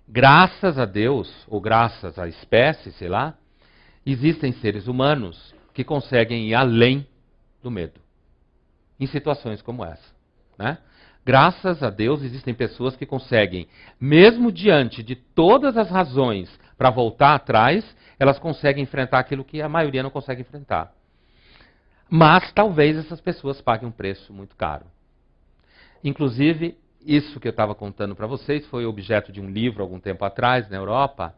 Graças a Deus, ou graças à espécie, sei lá, existem seres humanos que conseguem ir além do medo. Em situações como essa. Né? Graças a Deus, existem pessoas que conseguem, mesmo diante de todas as razões para voltar atrás, elas conseguem enfrentar aquilo que a maioria não consegue enfrentar. Mas talvez essas pessoas paguem um preço muito caro. Inclusive, isso que eu estava contando para vocês foi objeto de um livro algum tempo atrás, na Europa,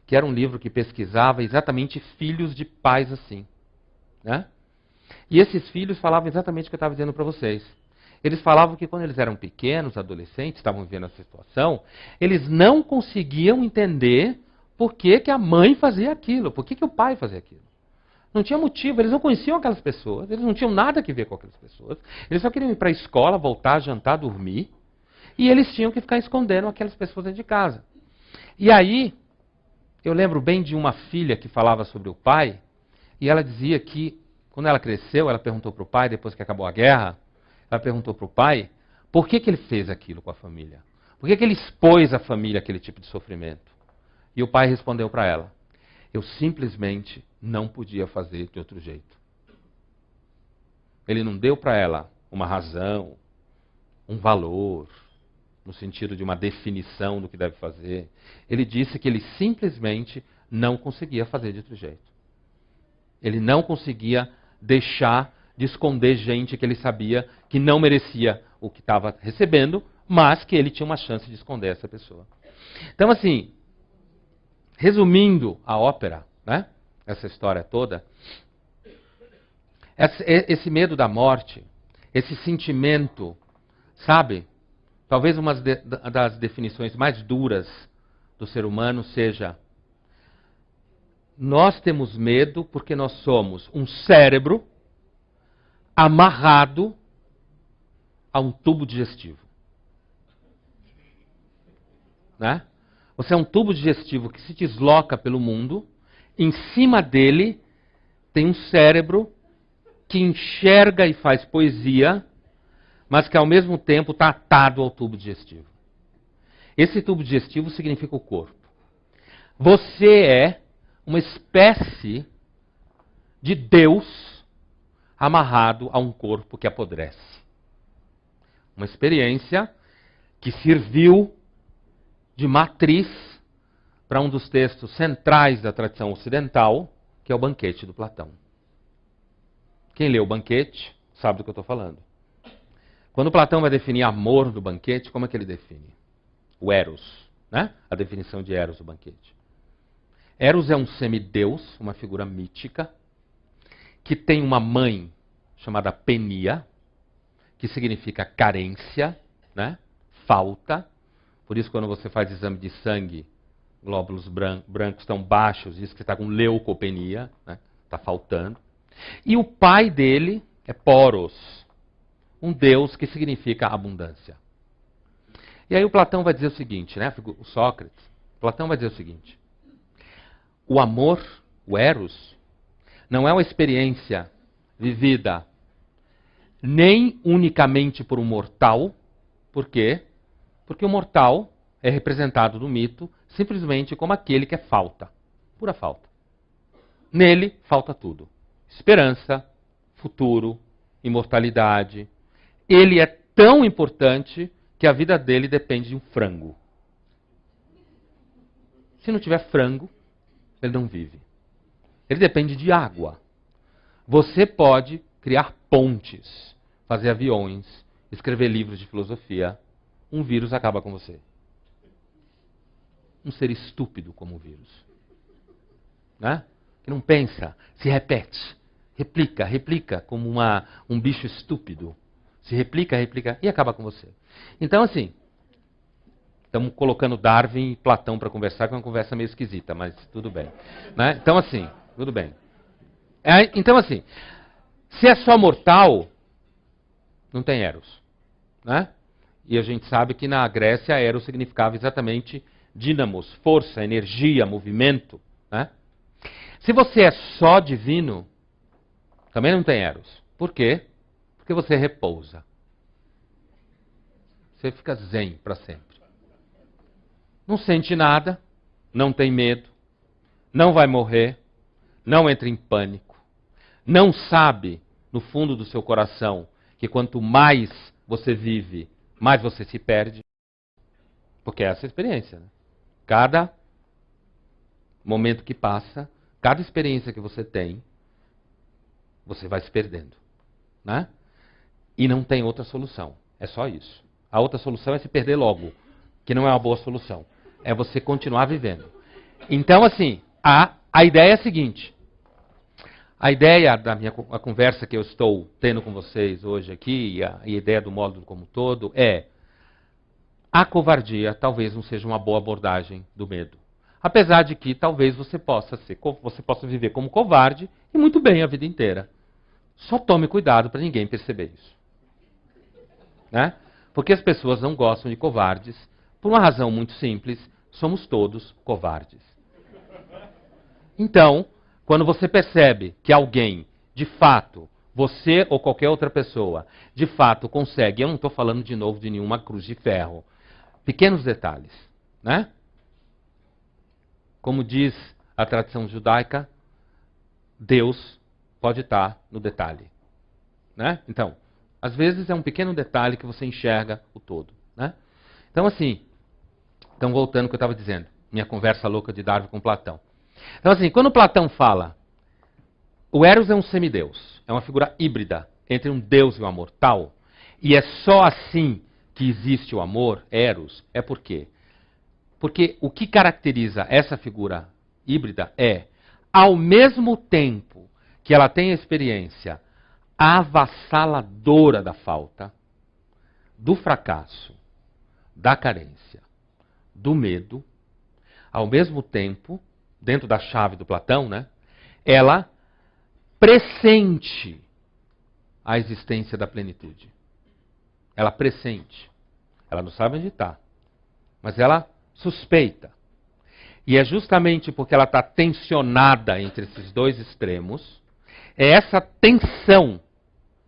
que era um livro que pesquisava exatamente filhos de pais assim. Né? E esses filhos falavam exatamente o que eu estava dizendo para vocês. Eles falavam que quando eles eram pequenos, adolescentes, estavam vivendo essa situação, eles não conseguiam entender por que a mãe fazia aquilo, por que o pai fazia aquilo. Não tinha motivo, eles não conheciam aquelas pessoas, eles não tinham nada a ver com aquelas pessoas. Eles só queriam ir para a escola, voltar, jantar, dormir. E eles tinham que ficar escondendo aquelas pessoas dentro de casa. E aí, eu lembro bem de uma filha que falava sobre o pai, e ela dizia que, quando ela cresceu, ela perguntou para o pai, depois que acabou a guerra, ela perguntou para o pai por que ele fez aquilo com a família. Por que ele expôs a família àquele tipo de sofrimento. E o pai respondeu para ela, eu simplesmente não podia fazer de outro jeito. Ele não deu para ela uma razão, um valor, no sentido de uma definição do que deve fazer. Ele disse que ele simplesmente não conseguia fazer de outro jeito. Ele não conseguia deixar de esconder gente que ele sabia que não merecia o que estava recebendo, mas que ele tinha uma chance de esconder essa pessoa. Então, assim, resumindo a ópera, né, essa história toda, esse medo da morte, esse sentimento, sabe? Talvez uma das definições mais duras do ser humano seja: nós temos medo porque nós somos um cérebro amarrado a um tubo digestivo. Né? Você é um tubo digestivo que se desloca pelo mundo, em cima dele tem um cérebro que enxerga e faz poesia, mas que ao mesmo tempo está atado ao tubo digestivo. Esse tubo digestivo significa o corpo. Você é uma espécie de Deus amarrado a um corpo que apodrece. Uma experiência que serviu de matriz para um dos textos centrais da tradição ocidental, que é o Banquete do Platão. Quem leu o Banquete sabe do que eu estou falando. Quando Platão vai definir amor do banquete, como é que ele define? O Eros, né? A definição de Eros do banquete. Eros é um semideus, uma figura mítica, que tem uma mãe chamada Penia, que significa carência, né? Falta. Por isso, quando você faz exame de sangue, glóbulos brancos estão baixos, diz que está com leucopenia, né? Está faltando. E o pai dele é Poros, um deus que significa abundância. E aí o Platão vai dizer o seguinte, né? O Sócrates, Platão vai dizer o seguinte: o amor, o Eros, não é uma experiência vivida nem unicamente por um mortal. Por quê? Porque o mortal é representado no mito simplesmente como aquele que é falta, pura falta. Nele falta tudo: esperança, futuro, imortalidade. Ele é tão importante que a vida dele depende de um frango. Se não tiver frango, ele não vive. Ele depende de água. Você pode criar pontes, fazer aviões, escrever livros de filosofia. Um vírus acaba com você. Um ser estúpido como o vírus. Né? Que não pensa, se repete, replica como um bicho estúpido. Se replica e acaba com você. Então, assim, estamos colocando Darwin e Platão para conversar, que é uma conversa meio esquisita, mas tudo bem. Né? Então, assim, tudo bem. Então, assim, se é só mortal, não tem Eros. Né? E a gente sabe que na Grécia, Eros significava exatamente dínamos, força, energia, movimento. Né? Se você é só divino, também não tem Eros. Por quê? Porque você repousa. Você fica zen para sempre. Não sente nada, não tem medo, não vai morrer, não entra em pânico, não sabe, no fundo do seu coração, que quanto mais você vive, mais você se perde. Porque é essa a experiência. Né? Cada momento que passa, cada experiência que você tem, você vai se perdendo. Né? E não tem outra solução. É só isso. A outra solução é se perder logo, que não é uma boa solução. É você continuar vivendo. Então, assim, a ideia é a seguinte. A ideia da a conversa que eu estou tendo com vocês hoje aqui, e a ideia do módulo como um todo, é: a covardia talvez não seja uma boa abordagem do medo. Apesar de que talvez você possa viver como covarde e muito bem a vida inteira. Só tome cuidado para ninguém perceber isso. Né? Porque as pessoas não gostam de covardes por uma razão muito simples: somos todos covardes. Então, quando você percebe que alguém, de fato, você ou qualquer outra pessoa, de fato consegue, eu não estou falando de novo de nenhuma cruz de ferro, pequenos detalhes, né? Como diz a tradição judaica, Deus pode estar no detalhe. Né? Então, às vezes é um pequeno detalhe que você enxerga o todo. Né? Então, assim, voltando ao que eu estava dizendo, minha conversa louca de Darwin com Platão. Então, assim, quando Platão fala, o Eros é um semideus, é uma figura híbrida entre um deus e uma mortal, e é só assim que existe o amor, Eros, é por quê? Porque o que caracteriza essa figura híbrida é, ao mesmo tempo que ela tem a experiência avassaladora da falta, do fracasso, da carência, do medo, ao mesmo tempo, dentro da chave do Platão, né, ela pressente a existência da plenitude. Ela pressente. Ela não sabe onde está, mas ela suspeita. E é justamente porque ela está tensionada entre esses dois extremos, é essa tensão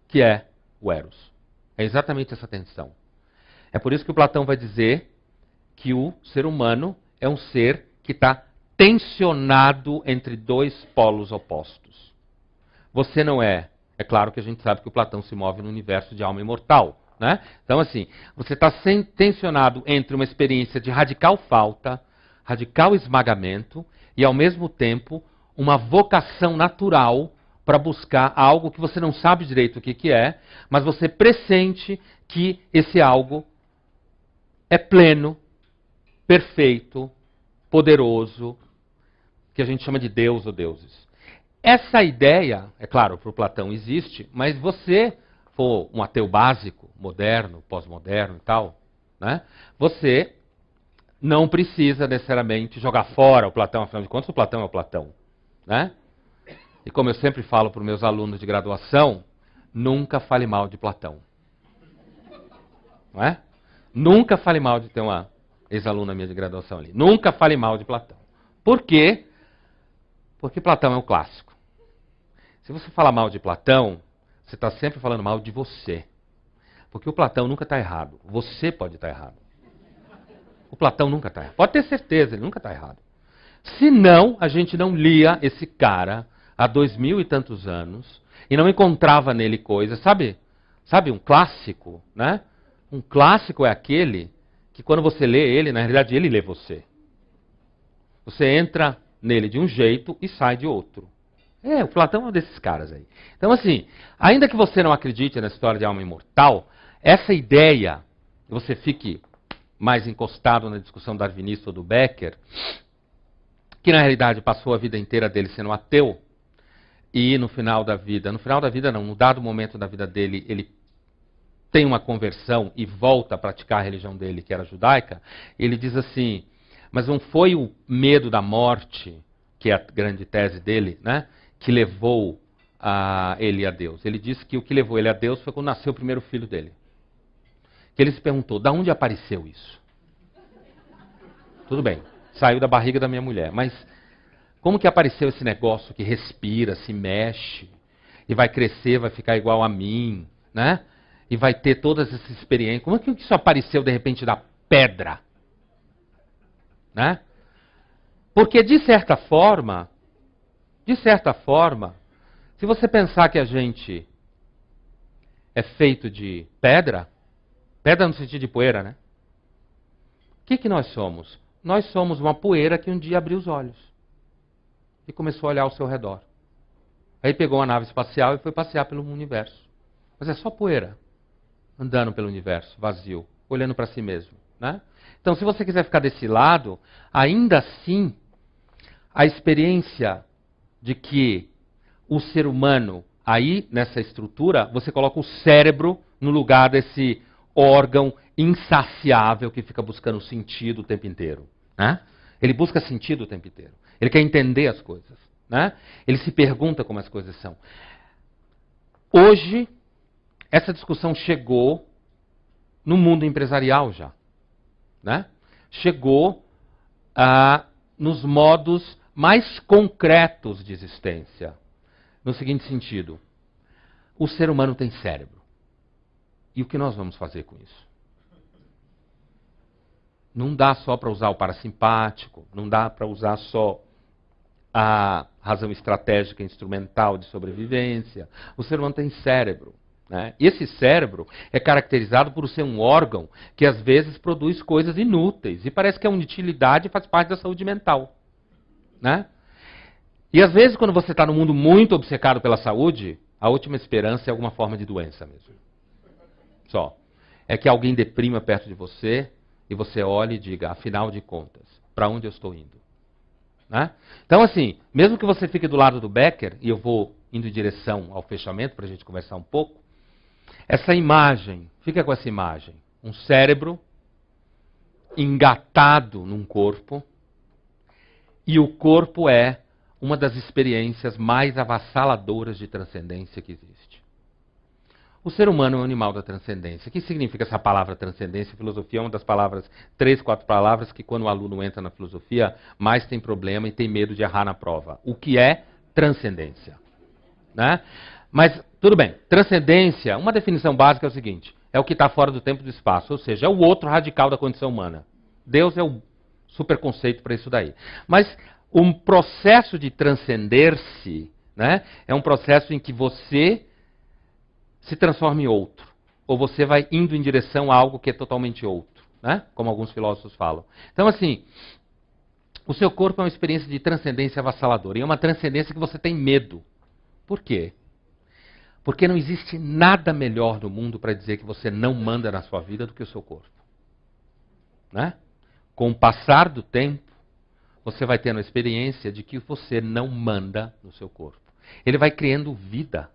que é o Eros. É exatamente essa tensão. É por isso que o Platão vai dizer que o ser humano é um ser que está tensionado entre dois polos opostos. Você não é. É claro que a gente sabe que o Platão se move no universo de alma imortal. Né? Então, assim, você está tensionado entre uma experiência de radical falta, radical esmagamento, e, ao mesmo tempo, uma vocação natural para buscar algo que você não sabe direito o que é, mas você pressente que esse algo é pleno, perfeito, poderoso, que a gente chama de Deus ou deuses. Essa ideia, é claro, para o Platão existe, mas você for um ateu básico, moderno, pós-moderno e tal, né? Você não precisa necessariamente jogar fora o Platão, afinal de contas o Platão é o Platão, né? E como eu sempre falo para os meus alunos de graduação, nunca fale mal de Platão. Não é? Nunca fale mal de ter uma ex-aluna minha de graduação ali. Nunca fale mal de Platão. Por quê? Porque Platão é um clássico. Se você falar mal de Platão, você está sempre falando mal de você. Porque o Platão nunca está errado. Você pode estar errado. O Platão nunca está errado. Pode ter certeza, ele nunca está errado. Senão, a gente não lia esse cara há 2000 e tantos anos e não encontrava nele coisas. Sabe um clássico, né? Um clássico é aquele que quando você lê ele, na realidade ele lê você. Você entra nele de um jeito e sai de outro. O Platão é um desses caras aí. Então assim, ainda que você não acredite na história de alma imortal, essa ideia, você fique mais encostado na discussão darwinista ou do Becker, que na realidade passou a vida inteira dele sendo ateu, e no final da vida não, no dado momento da vida dele, ele tem uma conversão e volta a praticar a religião dele, que era judaica, ele diz assim, mas não foi o medo da morte, que é a grande tese dele, né, que levou ele a Deus. Ele disse que o que levou ele a Deus foi quando nasceu o primeiro filho dele. Que ele se perguntou, de onde apareceu isso? Tudo bem, saiu da barriga da minha mulher, mas como que apareceu esse negócio que respira, se mexe, e vai crescer, vai ficar igual a mim, né? E vai ter todas essas experiências. Como é que isso apareceu de repente da pedra? Né? Porque de certa forma, se você pensar que a gente é feito de pedra no sentido de poeira, né? O que nós somos? Nós somos uma poeira que um dia abriu os olhos e começou a olhar ao seu redor. Aí pegou uma nave espacial e foi passear pelo universo. Mas é só poeira, andando pelo universo, vazio, olhando para si mesmo. Né? Então, se você quiser ficar desse lado, ainda assim, a experiência de que o ser humano, aí nessa estrutura, você coloca o cérebro no lugar desse órgão insaciável que fica buscando sentido o tempo inteiro. Né? Ele busca sentido o tempo inteiro. Ele quer entender as coisas. Né? Ele se pergunta como as coisas são. Hoje, essa discussão chegou no mundo empresarial já. Né? Chegou nos modos mais concretos de existência. No seguinte sentido, o ser humano tem cérebro. E o que nós vamos fazer com isso? Não dá só para usar o parasimpático, não dá para usar só a razão estratégica instrumental de sobrevivência. O ser humano tem cérebro. Né? E esse cérebro é caracterizado por ser um órgão que às vezes produz coisas inúteis. E parece que a utilidade faz parte da saúde mental. Né? E às vezes quando você está num mundo muito obcecado pela saúde, a última esperança é alguma forma de doença mesmo. Só. É que alguém deprima perto de você e você olhe e diga, afinal de contas, para onde eu estou indo? Né? Então assim, mesmo que você fique do lado do Becker, e eu vou indo em direção ao fechamento para a gente conversar um pouco, essa imagem, fica com essa imagem, um cérebro engatado num corpo, e o corpo é uma das experiências mais avassaladoras de transcendência que existe. O ser humano é um animal da transcendência. O que significa essa palavra transcendência? Filosofia é uma das palavras, 3, 4 palavras que quando o aluno entra na filosofia, mais tem problema e tem medo de errar na prova. O que é transcendência? Né? Mas, tudo bem, transcendência, uma definição básica é o seguinte, é o que está fora do tempo e do espaço, ou seja, é o outro radical da condição humana. Deus é o super conceito para isso daí. Mas um processo de transcender-se, né, é um processo em que você se transforma em outro, ou você vai indo em direção a algo que é totalmente outro, né, como alguns filósofos falam. Então, assim, o seu corpo é uma experiência de transcendência avassaladora, e é uma transcendência que você tem medo. Por quê? Porque não existe nada melhor no mundo para dizer que você não manda na sua vida do que o seu corpo. Né? Com o passar do tempo, você vai tendo a experiência de que você não manda no seu corpo. Ele vai criando vida.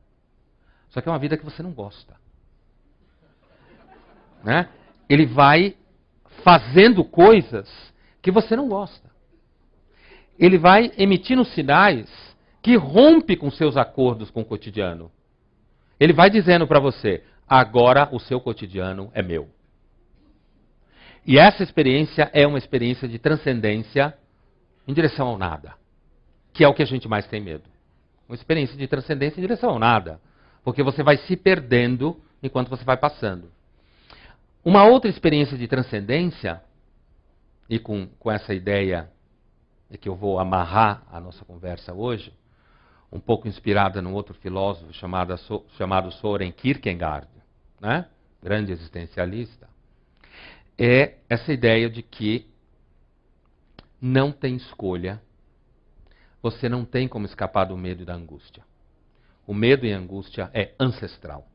Só que é uma vida que você não gosta. Né? Ele vai fazendo coisas que você não gosta. Ele vai emitindo sinais que rompe com seus acordos com o cotidiano. Ele vai dizendo para você, agora o seu cotidiano é meu. E essa experiência é uma experiência de transcendência em direção ao nada, que é o que a gente mais tem medo. Uma experiência de transcendência em direção ao nada, porque você vai se perdendo enquanto você vai passando. Uma outra experiência de transcendência, e com essa ideia é que eu vou amarrar a nossa conversa hoje, um pouco inspirada num outro filósofo chamado Søren Kierkegaard, né? Grande existencialista, é essa ideia de que não tem escolha, você não tem como escapar do medo e da angústia. O medo e a angústia é ancestral.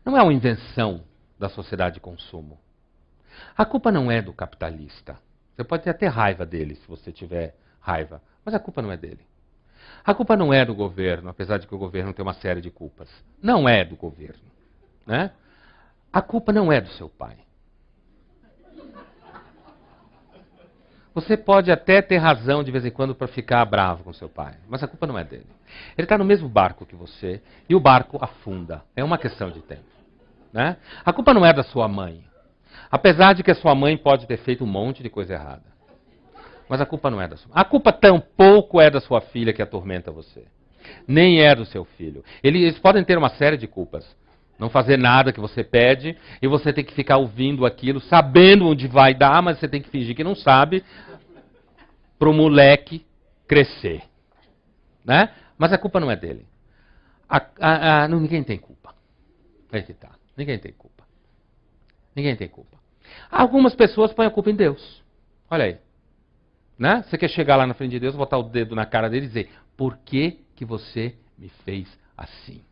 Não é uma invenção da sociedade de consumo. A culpa não é do capitalista. Você pode até ter raiva dele, se você tiver raiva, mas a culpa não é dele. A culpa não é do governo, apesar de que o governo tem uma série de culpas. Não é do governo. Né? A culpa não é do seu pai. Você pode até ter razão de vez em quando para ficar bravo com seu pai, mas a culpa não é dele. Ele está no mesmo barco que você e o barco afunda. É uma questão de tempo. Né? A culpa não é da sua mãe. Apesar de que a sua mãe pode ter feito um monte de coisa errada. Mas a culpa não é da sua mãe. A culpa tampouco é da sua filha que atormenta você. Nem é do seu filho. Eles podem ter uma série de culpas. Não fazer nada que você pede e você tem que ficar ouvindo aquilo, sabendo onde vai dar, mas você tem que fingir que não sabe, para o moleque crescer. Né? Mas a culpa não é dele. Ninguém tem culpa. Aí que tá. Ninguém tem culpa. Ninguém tem culpa. Algumas pessoas põem a culpa em Deus. Olha aí. Né? Você quer chegar lá na frente de Deus, botar o dedo na cara dele e dizer, por que você me fez assim?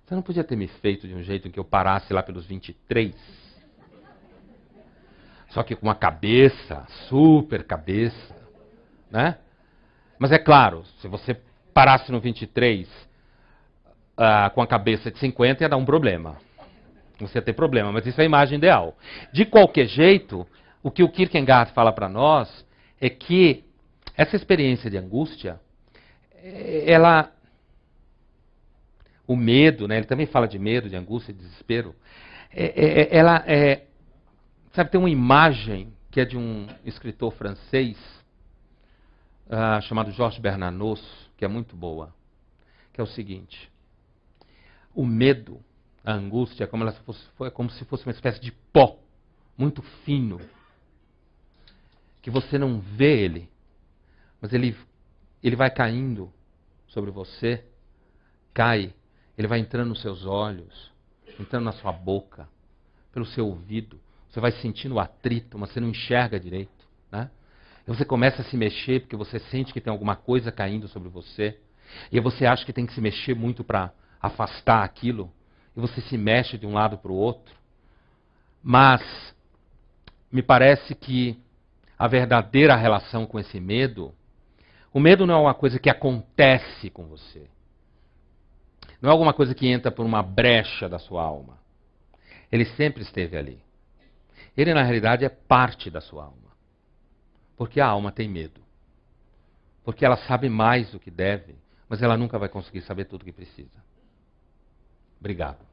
Você não podia ter me feito de um jeito em que eu parasse lá pelos 23? Só que com uma cabeça, super cabeça. Né? Mas é claro, se você parasse no 23 com a cabeça de 50, ia dar um problema. Você ia ter problema, mas isso é a imagem ideal. De qualquer jeito, o que o Kierkegaard fala para nós é que essa experiência de angústia, o medo, né, ele também fala de medo, de angústia, de desespero, sabe, tem uma imagem que é de um escritor francês chamado Georges Bernanos, que é muito boa, que é o seguinte: o medo, a angústia, é como se fosse uma espécie de pó muito fino, que você não vê ele, mas ele vai caindo sobre você, cai, ele vai entrando nos seus olhos, entrando na sua boca, pelo seu ouvido, você vai sentindo o atrito, mas você não enxerga direito, né? E você começa a se mexer porque você sente que tem alguma coisa caindo sobre você, e você acha que tem que se mexer muito para afastar aquilo, e você se mexe de um lado para o outro, mas me parece que a verdadeira relação com esse medo, o medo não é uma coisa que acontece com você. Não é alguma coisa que entra por uma brecha da sua alma. Ele sempre esteve ali. Ele, na realidade, é parte da sua alma. Porque a alma tem medo. Porque ela sabe mais do que deve, mas ela nunca vai conseguir saber tudo o que precisa. Obrigado.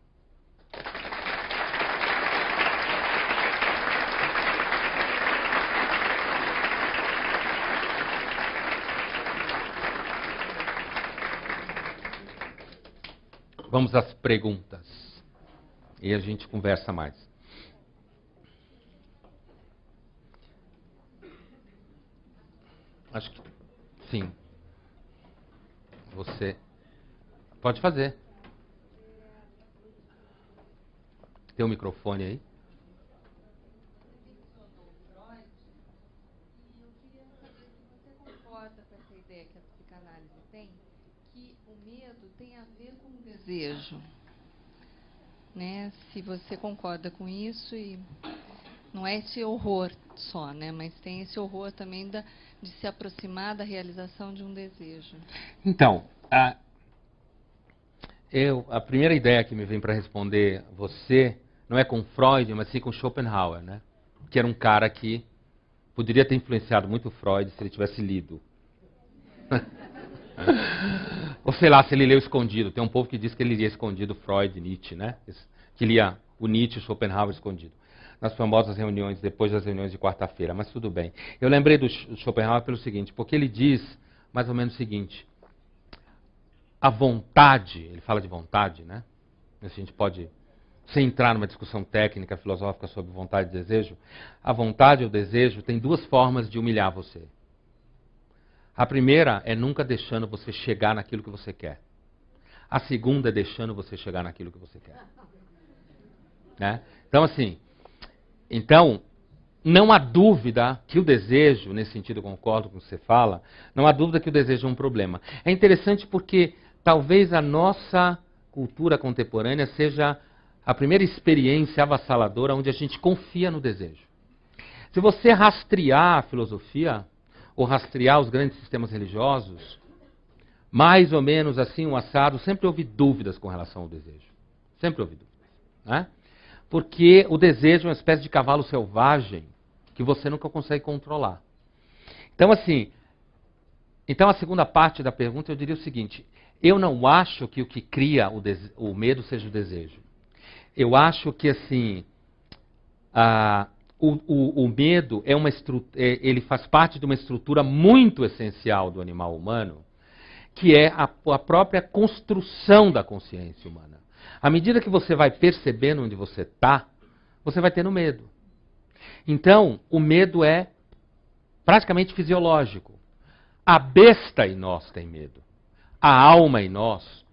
Vamos às perguntas. E a gente conversa mais. Acho que sim. Você pode fazer. Tem um microfone aí? E eu queria saber se você concorda com essa ideia que a psicanálise tem, que o medo tem a ver com o desejo, né? Se você concorda com isso, e não é esse horror só, né? Mas tem esse horror também de se aproximar da realização de um desejo. Então, a primeira ideia que me vem para responder você não é com Freud, mas sim com Schopenhauer, né? Que era um cara que poderia ter influenciado muito Freud se ele tivesse lido. Ou sei lá, se ele leu escondido. Tem um povo que diz que ele lia escondido Freud, Nietzsche, né? Que lia o Nietzsche e o Schopenhauer escondido. Nas famosas reuniões, depois das reuniões de quarta-feira. Mas tudo bem. Eu lembrei do Schopenhauer pelo seguinte, porque ele diz mais ou menos o seguinte. A vontade, ele fala de vontade, né? A gente pode, sem entrar numa discussão técnica, filosófica sobre vontade e desejo, a vontade e o desejo têm duas formas de humilhar você. A primeira é nunca deixando você chegar naquilo que você quer. A segunda é deixando você chegar naquilo que você quer. Né? Então, assim, não há dúvida que o desejo, nesse sentido eu concordo com o que você fala, não há dúvida que o desejo é um problema. É interessante porque talvez a nossa cultura contemporânea seja a primeira experiência avassaladora onde a gente confia no desejo. Se você rastrear a filosofia, ou rastrear os grandes sistemas religiosos, mais ou menos assim, um assado, sempre houve dúvidas com relação ao desejo. Sempre houve dúvidas. Né? Porque o desejo é uma espécie de cavalo selvagem que você nunca consegue controlar. Então, assim, a segunda parte da pergunta eu diria o seguinte, eu não acho que o que cria o medo seja o desejo. Eu acho que, assim, o medo é ele faz parte de uma estrutura muito essencial do animal humano, que é a própria construção da consciência humana. À medida que você vai percebendo onde você está, você vai tendo medo. Então, o medo é praticamente fisiológico. A besta em nós tem medo. A alma em nós,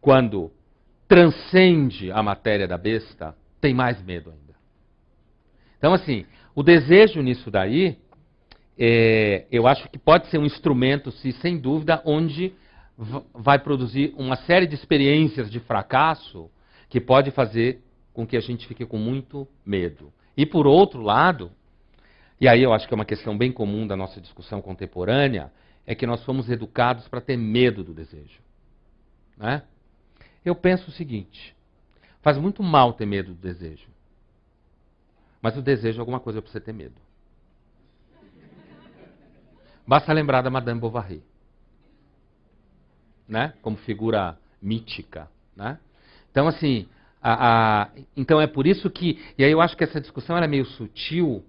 quando transcende a matéria da besta, tem mais medo ainda. Então, assim, o desejo nisso daí, eu acho que pode ser um instrumento, sem dúvida, onde vai produzir uma série de experiências de fracasso que pode fazer com que a gente fique com muito medo. E, por outro lado, e aí eu acho que é uma questão bem comum da nossa discussão contemporânea, é que nós fomos educados para ter medo do desejo. Né? Eu penso o seguinte, faz muito mal ter medo do desejo. Mas o desejo é alguma coisa para você ter medo. Basta lembrar da Madame Bovary, né? Como figura mítica. Né? Então, assim, então é por isso que... E aí eu acho que essa discussão é meio sutil,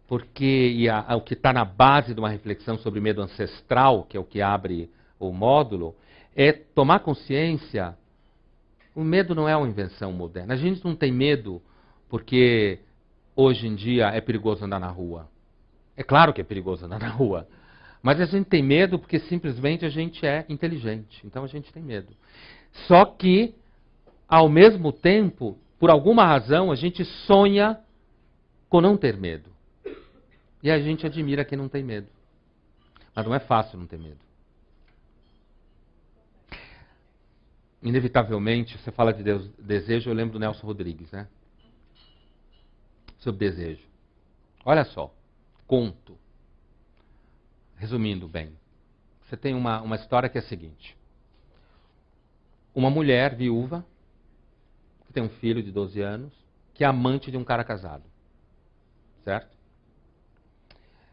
porque o que está na base de uma reflexão sobre medo ancestral, que é o que abre o módulo, é tomar consciência. O medo não é uma invenção moderna. A gente não tem medo porque hoje em dia é perigoso andar na rua. É claro que é perigoso andar na rua. Mas a gente tem medo porque simplesmente a gente é inteligente. Então a gente tem medo. Só que, ao mesmo tempo, por alguma razão, a gente sonha com não ter medo. E a gente admira quem não tem medo. Mas não é fácil não ter medo. Inevitavelmente, você fala de desejo, eu lembro do Nelson Rodrigues, né? Sobre desejo. Olha só, conto. Resumindo bem, você tem uma história que é a seguinte. Uma mulher viúva, que tem um filho de 12 anos, que é amante de um cara casado. Certo?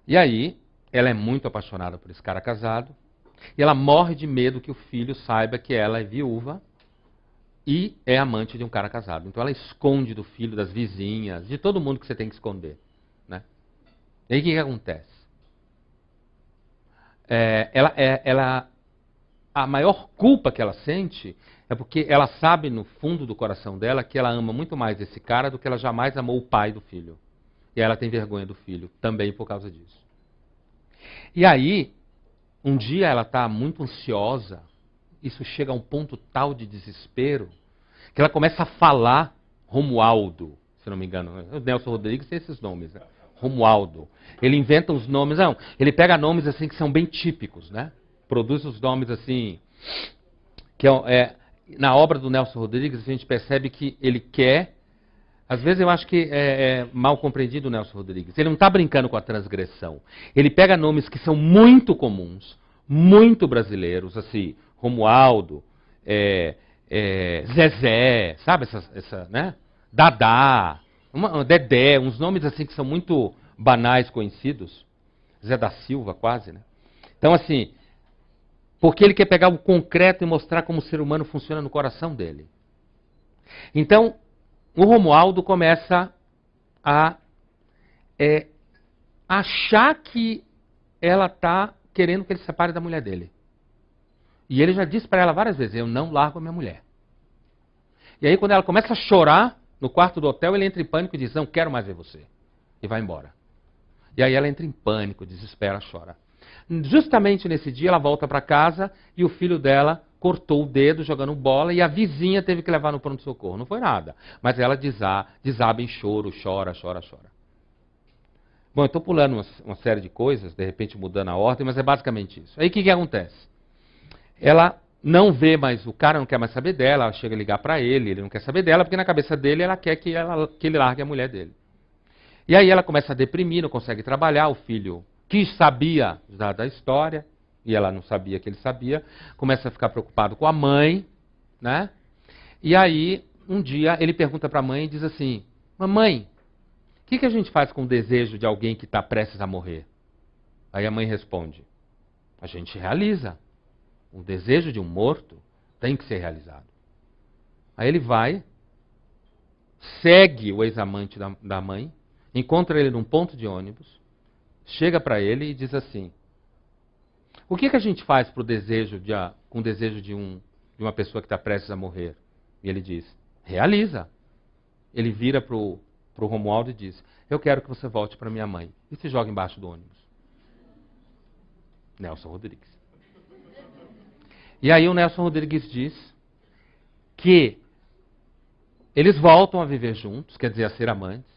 E aí, ela é muito apaixonada por esse cara casado, e ela morre de medo que o filho saiba que ela é viúva e é amante de um cara casado. Então ela esconde do filho, das vizinhas, de todo mundo que você tem que esconder. Né? E aí o que acontece? A maior culpa que ela sente é porque ela sabe no fundo do coração dela que ela ama muito mais esse cara do que ela jamais amou o pai do filho. E ela tem vergonha do filho, também por causa disso. E aí, um dia ela está muito ansiosa, isso chega a um ponto tal de desespero, que ela começa a falar Romualdo, se não me engano. O Nelson Rodrigues tem esses nomes, né? Romualdo. Ele inventa os nomes, não, ele pega nomes assim que são bem típicos, né? produz os nomes assim, que na obra do Nelson Rodrigues a gente percebe que ele quer, às vezes eu acho que é mal compreendido o Nelson Rodrigues, ele não está brincando com a transgressão, ele pega nomes que são muito comuns, muito brasileiros, assim, Romualdo, Zezé, sabe, né? Dadá, Dedé, uns nomes assim que são muito banais, conhecidos, Zé da Silva quase, né? Então assim, porque ele quer pegar o concreto e mostrar como o ser humano funciona no coração dele. Então, o Romualdo começa a achar que ela está querendo que ele se separe da mulher dele. E ele já disse para ela várias vezes, eu não largo a minha mulher. E aí quando ela começa a chorar no quarto do hotel, ele entra em pânico e diz, não quero mais ver você. E vai embora. E aí ela entra em pânico, desespera, chora. Justamente nesse dia ela volta para casa e o filho dela cortou o dedo jogando bola e a vizinha teve que levar no pronto-socorro. Não foi nada. Mas ela desaba em choro, chora. Bom, eu estou pulando uma série de coisas, de repente mudando a ordem, mas é basicamente isso. Aí o que acontece? Ela não vê mais, o cara não quer mais saber dela, ela chega a ligar para ele não quer saber dela, porque na cabeça dele ela quer que ele largue a mulher dele. E aí ela começa a deprimir, não consegue trabalhar, o filho que sabia da história, e ela não sabia que ele sabia, começa a ficar preocupado com a mãe, né? E aí, um dia, ele pergunta para a mãe e diz assim, mamãe, o que a gente faz com o desejo de alguém que está prestes a morrer? Aí a mãe responde, a gente realiza. O desejo de um morto tem que ser realizado. Aí ele vai, segue o ex-amante da mãe, encontra ele num ponto de ônibus, chega para ele e diz assim, o que a gente faz com o desejo de uma pessoa que está prestes a morrer? E ele diz, realiza. Ele vira para o Romualdo e diz, eu quero que você volte para minha mãe. E se joga embaixo do ônibus. Nelson Rodrigues. E aí o Nelson Rodrigues diz que eles voltam a viver juntos, quer dizer, a ser amantes,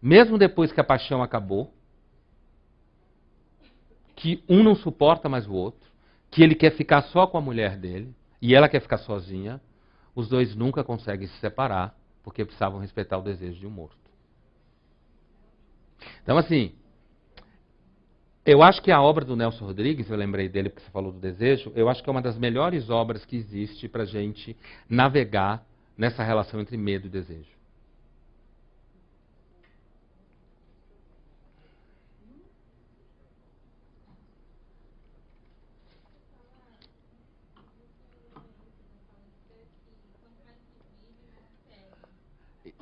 mesmo depois que a paixão acabou, que um não suporta mais o outro, que ele quer ficar só com a mulher dele, e ela quer ficar sozinha, os dois nunca conseguem se separar, porque precisavam respeitar o desejo de um morto. Então, assim, eu acho que a obra do Nelson Rodrigues, eu lembrei dele porque você falou do desejo, eu acho que é uma das melhores obras que existe para a gente navegar nessa relação entre medo e desejo.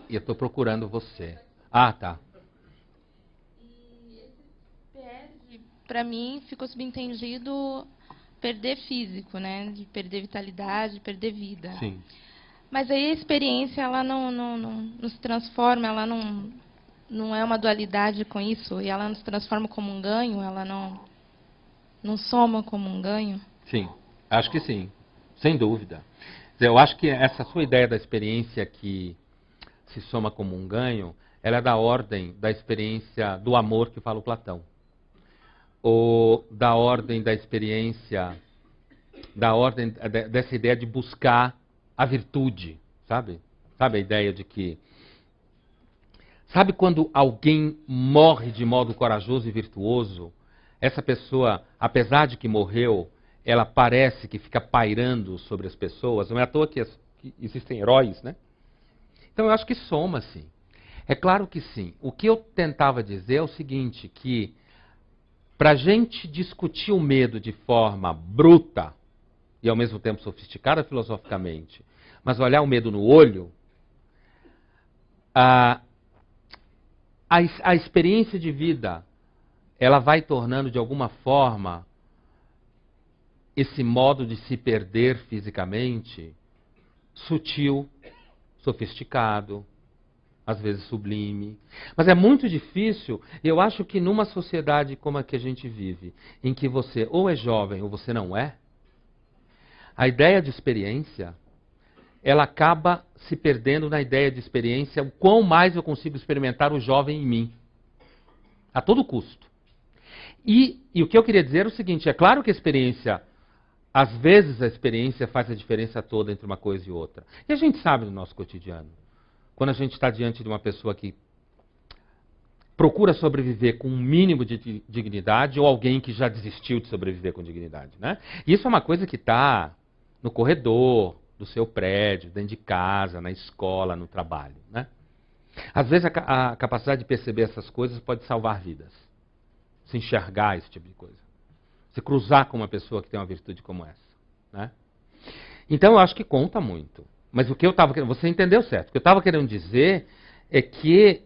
E eu estou procurando você. Ah, tá. E esse perde, para mim, ficou subentendido perder físico, né? De perder vitalidade, perder vida. Sim. Mas aí a experiência, ela não se transforma, ela não é uma dualidade com isso, e ela não se transforma como um ganho, ela não soma como um ganho? Sim, acho que sim, sem dúvida. Eu acho que essa sua ideia da experiência que se soma como um ganho, ela é da ordem da experiência do amor que fala o Platão. Ou da ordem da experiência, da ordem dessa ideia de buscar a virtude, sabe? Sabe a ideia de que... Sabe quando alguém morre de modo corajoso e virtuoso? Essa pessoa, apesar de que morreu, ela parece que fica pairando sobre as pessoas. Não é à toa que existem heróis, né? Então eu acho que soma, sim. É claro que sim. O que eu tentava dizer é o seguinte, que para a gente discutir o medo de forma bruta e ao mesmo tempo sofisticada filosoficamente, mas olhar o medo no olho, a experiência de vida, ela vai tornando de alguma forma esse modo de se perder fisicamente sutil, sofisticado, às vezes sublime. Mas é muito difícil, eu acho que numa sociedade como a que a gente vive, em que você ou é jovem ou você não é, a ideia de experiência, ela acaba se perdendo na ideia de experiência, o quão mais eu consigo experimentar o jovem em mim. A todo custo. E o que eu queria dizer é o seguinte, é claro que a experiência, às vezes a experiência faz a diferença toda entre uma coisa e outra. E a gente sabe no nosso cotidiano, quando a gente está diante de uma pessoa que procura sobreviver com um mínimo de dignidade ou alguém que já desistiu de sobreviver com dignidade, né? E isso é uma coisa que está no corredor do seu prédio, dentro de casa, na escola, no trabalho, né? Às vezes a capacidade de perceber essas coisas pode salvar vidas. Se enxergar esse tipo de coisa. Se cruzar com uma pessoa que tem uma virtude como essa, né? Então eu acho que conta muito. Mas o que eu estava querendo, você entendeu certo. O que eu estava querendo dizer é que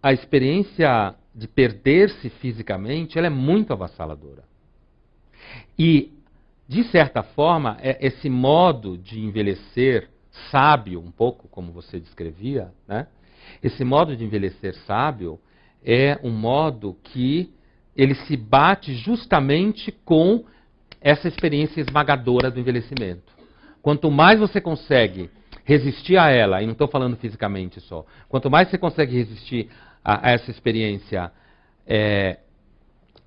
a experiência de perder-se fisicamente, ela é muito avassaladora. E, de certa forma, esse modo de envelhecer sábio, um pouco como você descrevia, né? Esse modo de envelhecer sábio é um modo que ele se bate justamente com essa experiência esmagadora do envelhecimento. Quanto mais você consegue resistir a ela, e não estou falando fisicamente só, quanto mais você consegue resistir a essa experiência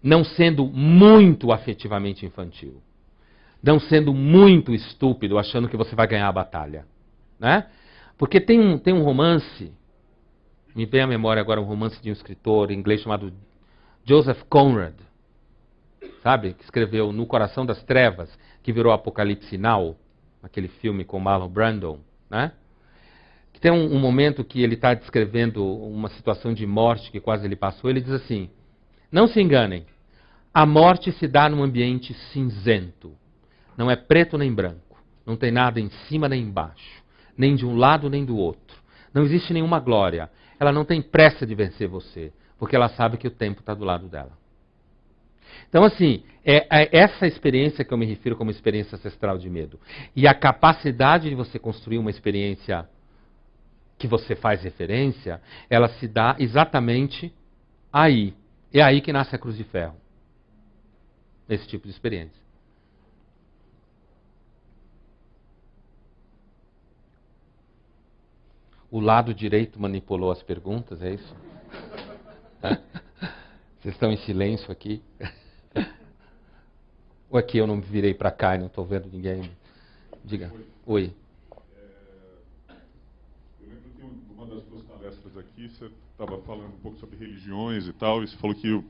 não sendo muito afetivamente infantil, não sendo muito estúpido, achando que você vai ganhar a batalha, né? Porque tem um romance, me vem à memória agora um romance de um escritor inglês chamado Joseph Conrad, sabe? Que escreveu No Coração das Trevas, que virou Apocalipse Now, aquele filme com Marlon Brando, né? Que tem um momento que ele está descrevendo uma situação de morte que quase ele passou. Ele diz assim: não se enganem, a morte se dá num ambiente cinzento. Não é preto nem branco, não tem nada em cima nem embaixo, nem de um lado nem do outro. Não existe nenhuma glória. Ela não tem pressa de vencer você, porque ela sabe que o tempo está do lado dela. Então, assim, é essa experiência que eu me refiro como experiência ancestral de medo. E a capacidade de você construir uma experiência que você faz referência, ela se dá exatamente aí. É aí que nasce a Cruz de Ferro. Esse tipo de experiência. O lado direito manipulou as perguntas, é isso? Vocês estão em silêncio aqui? Ou aqui eu não virei para cá e não estou vendo ninguém? Diga. Oi. Eu lembro que uma das suas palestras aqui, você estava falando um pouco sobre religiões e tal, e você falou que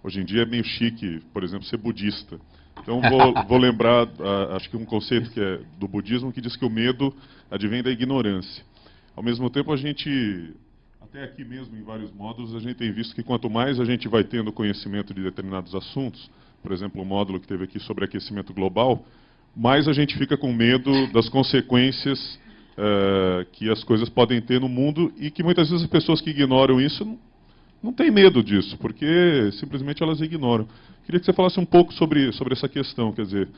hoje em dia é meio chique, por exemplo, ser budista. Então vou lembrar, acho que um conceito que é do budismo que diz que o medo advém da ignorância. Ao mesmo tempo, a gente, até aqui mesmo, em vários módulos, a gente tem visto que quanto mais a gente vai tendo conhecimento de determinados assuntos, por exemplo, o módulo que teve aqui sobre aquecimento global, mais a gente fica com medo das consequências que as coisas podem ter no mundo e que muitas vezes as pessoas que ignoram isso não têm medo disso, porque simplesmente elas ignoram. Queria que você falasse um pouco sobre essa questão, quer dizer,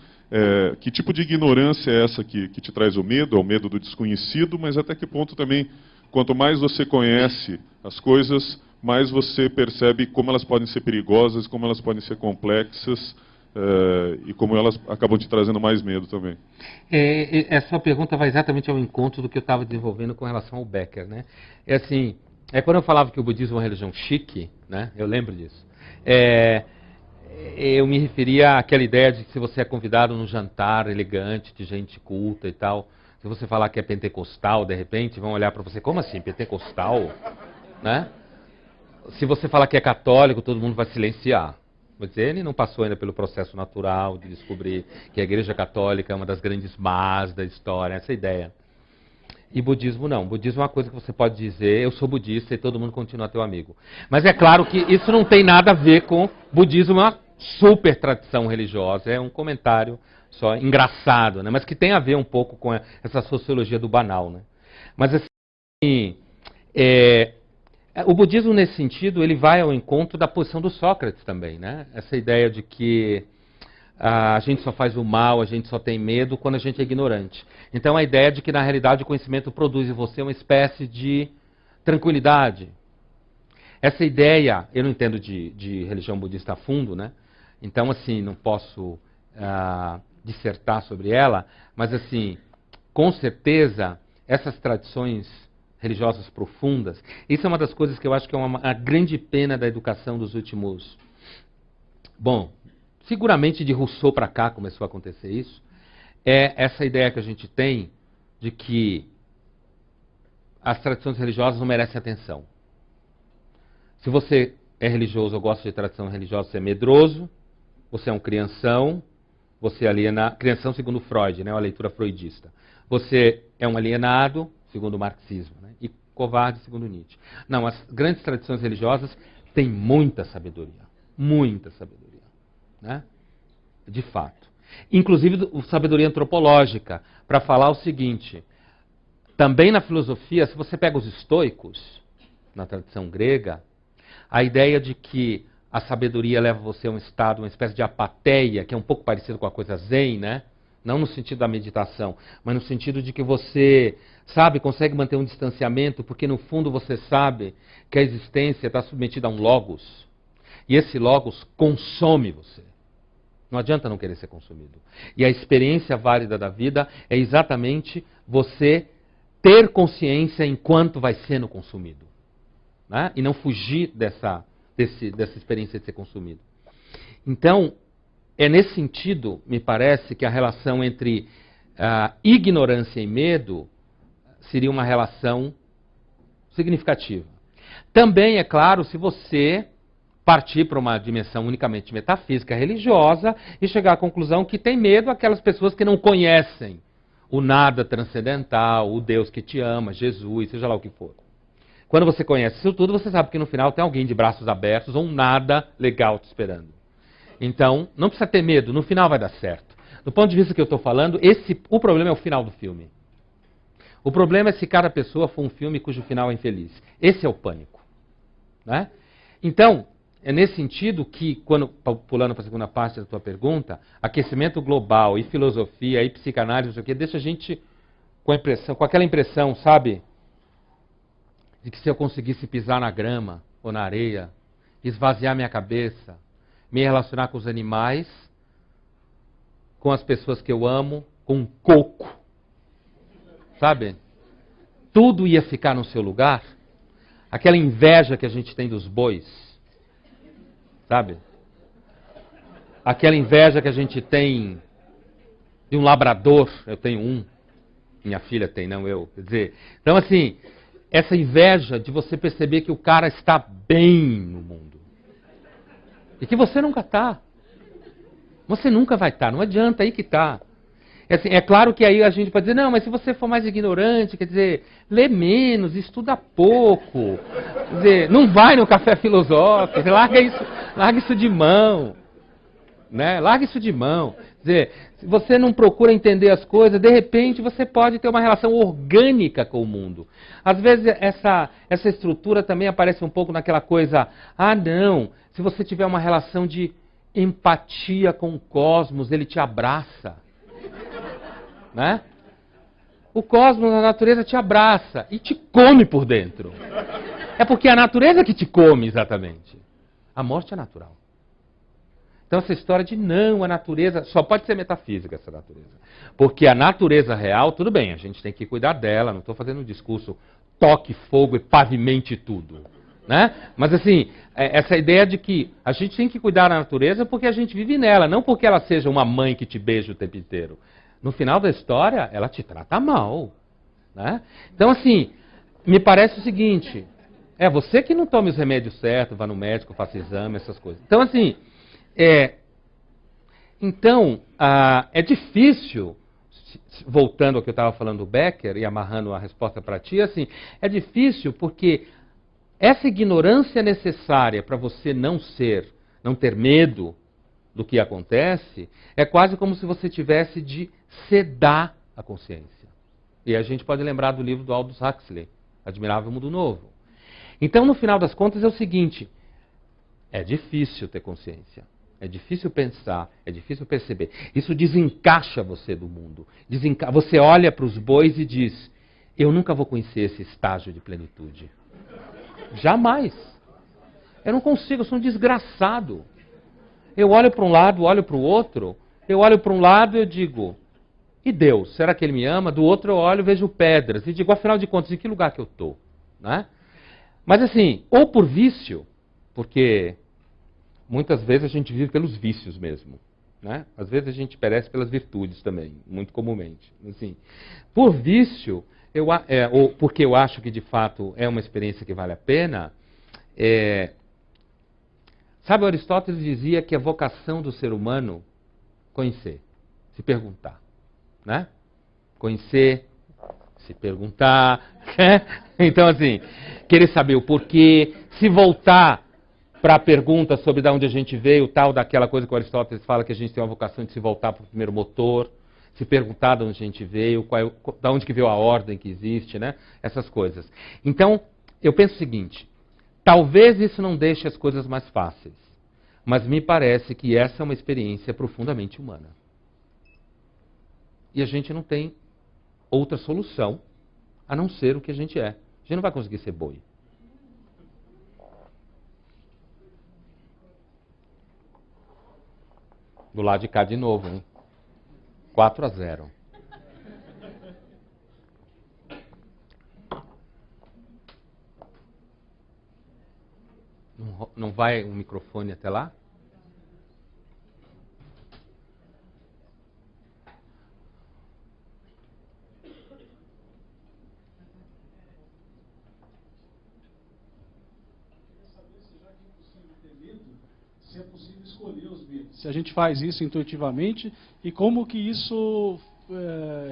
que tipo de ignorância é essa que te traz o medo? É o medo do desconhecido, mas até que ponto também, quanto mais você conhece as coisas, mais você percebe como elas podem ser perigosas, como elas podem ser complexas, e como elas acabam te trazendo mais medo também. Essa pergunta vai exatamente ao encontro do que eu estava desenvolvendo com relação ao Becker, né? É assim, quando eu falava que o budismo é uma religião chique, né? Eu lembro disso. Eu me referia àquela ideia de que se você é convidado num jantar elegante, de gente culta e tal, se você falar que é pentecostal, de repente, vão olhar para você, como assim, pentecostal? Né? Se você falar que é católico, todo mundo vai silenciar. Mas ele não passou ainda pelo processo natural de descobrir que a Igreja Católica é uma das grandes más da história, essa ideia. E budismo não. Budismo é uma coisa que você pode dizer, eu sou budista e todo mundo continua teu amigo. Mas é claro que isso não tem nada a ver com budismo, é uma super tradição religiosa, é um comentário só engraçado, né? Mas que tem a ver um pouco com essa sociologia do banal, né? Mas assim, o budismo nesse sentido, ele vai ao encontro da posição do Sócrates também, né? Essa ideia de que a gente só faz o mal, a gente só tem medo quando a gente é ignorante. Então a ideia de que na realidade o conhecimento produz em você uma espécie de tranquilidade. Essa ideia, eu não entendo de religião budista a fundo, né? Então assim, não posso dissertar sobre ela, mas assim, com certeza essas tradições religiosas profundas, isso é uma das coisas que eu acho que é uma grande pena da educação dos últimos Bom, seguramente de Rousseau para cá começou a acontecer isso. É essa ideia que a gente tem de que as tradições religiosas não merecem atenção. Se você é religioso ou gosta de tradição religiosa, você é medroso, você é um crianção, você é alienado, crianção segundo Freud, né, uma leitura freudista. Você é um alienado, segundo o marxismo, né, e covarde, segundo Nietzsche. Não, as grandes tradições religiosas têm muita sabedoria, né, de fato. Inclusive sabedoria antropológica, para falar o seguinte, também na filosofia, se você pega os estoicos, na tradição grega, a ideia de que a sabedoria leva você a um estado, uma espécie de apateia, que é um pouco parecido com a coisa zen, né? Não no sentido da meditação, mas no sentido de que você, sabe, consegue manter um distanciamento, porque no fundo você sabe que a existência está submetida a um logos, e esse logos consome você. Não adianta não querer ser consumido. E a experiência válida da vida é exatamente você ter consciência enquanto vai sendo consumido, né? E não fugir dessa experiência de ser consumido. Então, é nesse sentido, me parece, que a relação entre ignorância e medo seria uma relação significativa. Também, é claro, se você partir para uma dimensão unicamente metafísica, religiosa, e chegar à conclusão que tem medo aquelas pessoas que não conhecem o nada transcendental, o Deus que te ama, Jesus, seja lá o que for. Quando você conhece isso tudo, você sabe que no final tem alguém de braços abertos ou um nada legal te esperando. Então, não precisa ter medo, no final vai dar certo. Do ponto de vista que eu estou falando, o problema é o final do filme. O problema é se cada pessoa for um filme cujo final é infeliz. Esse é o pânico, né? Então, é nesse sentido que, pulando para a segunda parte da tua pergunta, aquecimento global e filosofia e psicanálise, não sei o quê, deixa a gente com aquela impressão, sabe, de que se eu conseguisse pisar na grama ou na areia, esvaziar minha cabeça, me relacionar com os animais, com as pessoas que eu amo, com um coco, sabe? Tudo ia ficar no seu lugar. Aquela inveja que a gente tem dos bois, sabe? Aquela inveja que a gente tem de um labrador, eu tenho um, minha filha tem, não eu. Quer dizer, então assim, essa inveja de você perceber que o cara está bem no mundo. E que você nunca está. Você nunca vai estar, não adianta, aí que está. É claro que aí a gente pode dizer, não, mas se você for mais ignorante, quer dizer, lê menos, estuda pouco, quer dizer, não vai no café filosófico, larga isso de mão, né? Larga isso de mão. Quer dizer, se você não procura entender as coisas, de repente você pode ter uma relação orgânica com o mundo. Às vezes essa estrutura também aparece um pouco naquela coisa, não, se você tiver uma relação de empatia com o cosmos, ele te abraça. Né? O cosmos, a natureza te abraça e te come por dentro. É porque é a natureza que te come, exatamente. A morte é natural. Então essa história de não, a natureza, só pode ser metafísica essa natureza. Porque a natureza real, tudo bem, a gente tem que cuidar dela, não estou fazendo um discurso toque fogo e pavimente tudo. Né? Mas assim, essa ideia de que a gente tem que cuidar da natureza porque a gente vive nela, não porque ela seja uma mãe que te beija o tempo inteiro. No final da história, ela te trata mal. Né? Então, assim, me parece o seguinte, você que não tome os remédios certos, vá no médico, faça exame, essas coisas. Então, assim, é difícil, voltando ao que eu estava falando do Becker e amarrando a resposta para ti, assim, é difícil porque essa ignorância necessária para você não ter medo do que acontece, é quase como se você tivesse de sedar a consciência. E a gente pode lembrar do livro do Aldous Huxley, Admirável Mundo Novo. Então, no final das contas, é o seguinte, é difícil ter consciência, é difícil pensar, é difícil perceber. Isso desencaixa você do mundo. Você olha para os bois e diz, eu nunca vou conhecer esse estágio de plenitude. Jamais. Eu não consigo, eu sou um desgraçado. Eu olho para um lado, olho para o outro, eu olho para um lado e eu digo, e Deus, será que Ele me ama? Do outro eu olho e vejo pedras e digo, afinal de contas, em que lugar que eu estou? Né? Mas assim, ou por vício, porque muitas vezes a gente vive pelos vícios mesmo. Né? Às vezes a gente perece pelas virtudes também, muito comumente. Assim, por vício, ou porque eu acho que de fato é uma experiência que vale a pena, sabe, Aristóteles dizia que a vocação do ser humano conhecer, se perguntar. Né? Conhecer, se perguntar. Então, assim, querer saber o porquê, se voltar para a pergunta sobre de onde a gente veio, tal, daquela coisa que o Aristóteles fala que a gente tem uma vocação de se voltar para o primeiro motor, se perguntar de onde a gente veio, de onde que veio a ordem que existe, né? Essas coisas. Então, eu penso o seguinte, talvez isso não deixe as coisas mais fáceis, mas me parece que essa é uma experiência profundamente humana. E a gente não tem outra solução a não ser o que a gente é. A gente não vai conseguir ser boi. Do lado de cá de novo, hein? 4-0. Não vai o microfone até lá? Se é possível escolher os medos. Se a gente faz isso intuitivamente e como que isso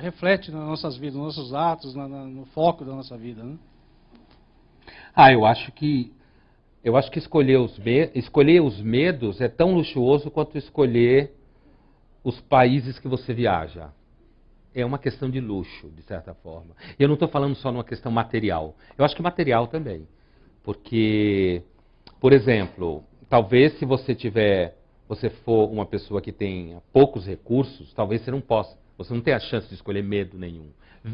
reflete nas nossas vidas, nos nossos atos, no foco da nossa vida, né? Eu acho que escolher os medos é tão luxuoso quanto escolher os países que você viaja. É uma questão de luxo, de certa forma. E eu não estou falando só numa questão material. Eu acho que material também. Porque, por exemplo, talvez se você for uma pessoa que tenha poucos recursos, talvez você não tenha a chance de escolher medo nenhum.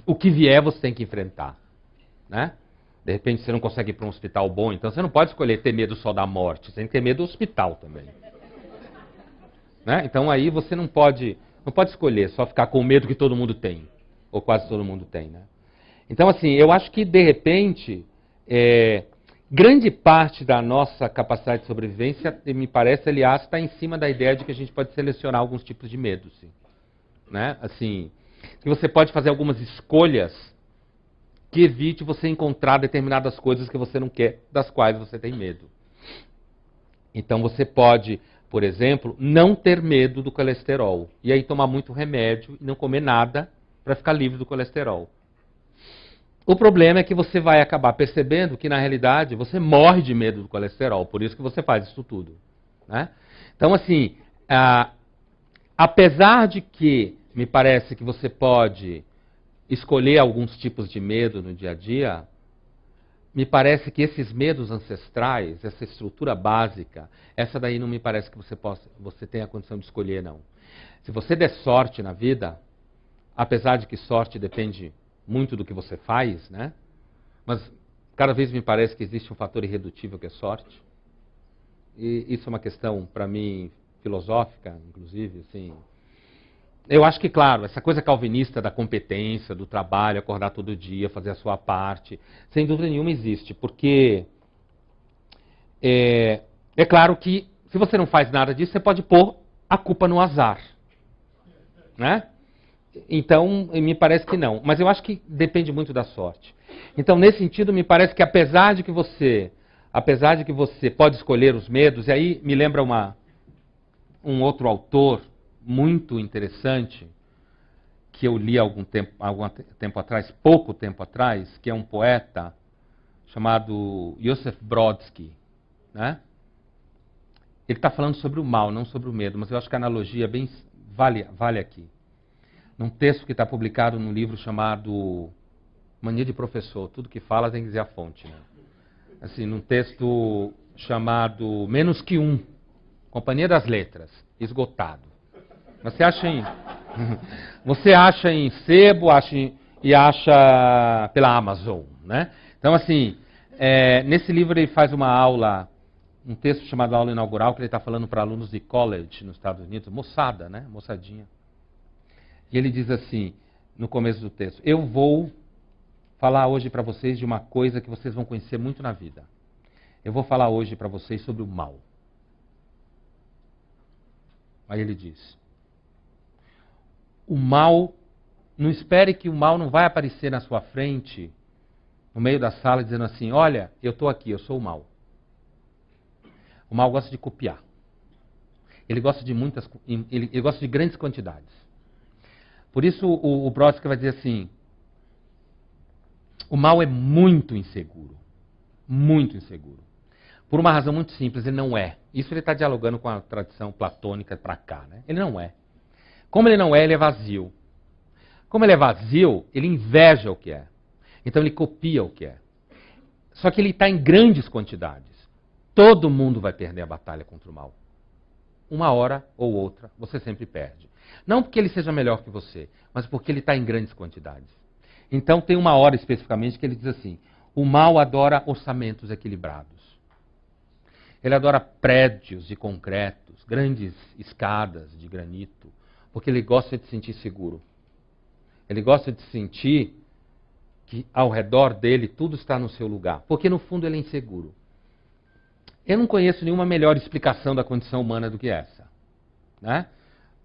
O que vier você tem que enfrentar, né? De repente você não consegue ir para um hospital bom, então você não pode escolher ter medo só da morte, você tem que ter medo do hospital também. Né? Então aí você não pode escolher só ficar com o medo que todo mundo tem, ou quase todo mundo tem, né? Então assim, eu acho que de repente grande parte da nossa capacidade de sobrevivência, me parece, aliás, está em cima da ideia de que a gente pode selecionar alguns tipos de medo. Sim. Né? Assim, que você pode fazer algumas escolhas que evite você encontrar determinadas coisas que você não quer, das quais você tem medo. Então você pode, por exemplo, não ter medo do colesterol. E aí tomar muito remédio e não comer nada para ficar livre do colesterol. O problema é que você vai acabar percebendo que, na realidade, você morre de medo do colesterol. Por isso que você faz isso tudo. Né? Então, assim, apesar de que me parece que você pode escolher alguns tipos de medo no dia a dia, me parece que esses medos ancestrais, essa estrutura básica, essa daí não me parece que você tenha a condição de escolher, não. Se você der sorte na vida, apesar de que sorte depende muito do que você faz, né? Mas cada vez me parece que existe um fator irredutível que é sorte. E isso é uma questão, para mim, filosófica, inclusive, assim. Eu acho que, claro, essa coisa calvinista da competência, do trabalho, acordar todo dia, fazer a sua parte, sem dúvida nenhuma existe, porque é claro que se você não faz nada disso, você pode pôr a culpa no azar, né? Então, me parece que não. Mas eu acho que depende muito da sorte. Então, nesse sentido, me parece que apesar de que você pode escolher os medos, e aí me lembra um outro autor muito interessante, que eu li algum tempo atrás, pouco tempo atrás, que é um poeta chamado Joseph Brodsky. Né? Ele está falando sobre o mal, não sobre o medo, mas eu acho que a analogia vale aqui. Num texto que está publicado num livro chamado Mania de Professor, tudo que fala tem que dizer a fonte. Né? Assim, num texto chamado Menos que Um, Companhia das Letras, esgotado. Você acha em sebo, e acha pela Amazon, né? Então, assim, nesse livro ele faz uma aula, um texto chamado Aula Inaugural, que ele está falando para alunos de college nos Estados Unidos, moçada, né? Moçadinha. E ele diz assim, no começo do texto, eu vou falar hoje para vocês de uma coisa que vocês vão conhecer muito na vida. Eu vou falar hoje para vocês sobre o mal. Aí ele diz: o mal, não espere que o mal não vai aparecer na sua frente, no meio da sala, dizendo assim: olha, eu estou aqui, eu sou o mal. O mal gosta de copiar. Ele gosta de ele gosta de grandes quantidades. Por isso o Brodsky vai dizer assim: o mal é muito inseguro. Muito inseguro. Por uma razão muito simples, ele não é. Isso ele está dialogando com a tradição platônica para cá, né? Ele não é. Como ele não é, ele é vazio. Como ele é vazio, ele inveja o que é. Então ele copia o que é. Só que ele está em grandes quantidades. Todo mundo vai perder a batalha contra o mal. Uma hora ou outra, você sempre perde. Não porque ele seja melhor que você, mas porque ele está em grandes quantidades. Então tem uma hora especificamente que ele diz assim: o mal adora orçamentos equilibrados. Ele adora prédios de concretos, grandes escadas de granito, porque ele gosta de se sentir seguro. Ele gosta de sentir que ao redor dele tudo está no seu lugar, porque no fundo ele é inseguro. Eu não conheço nenhuma melhor explicação da condição humana do que essa, né?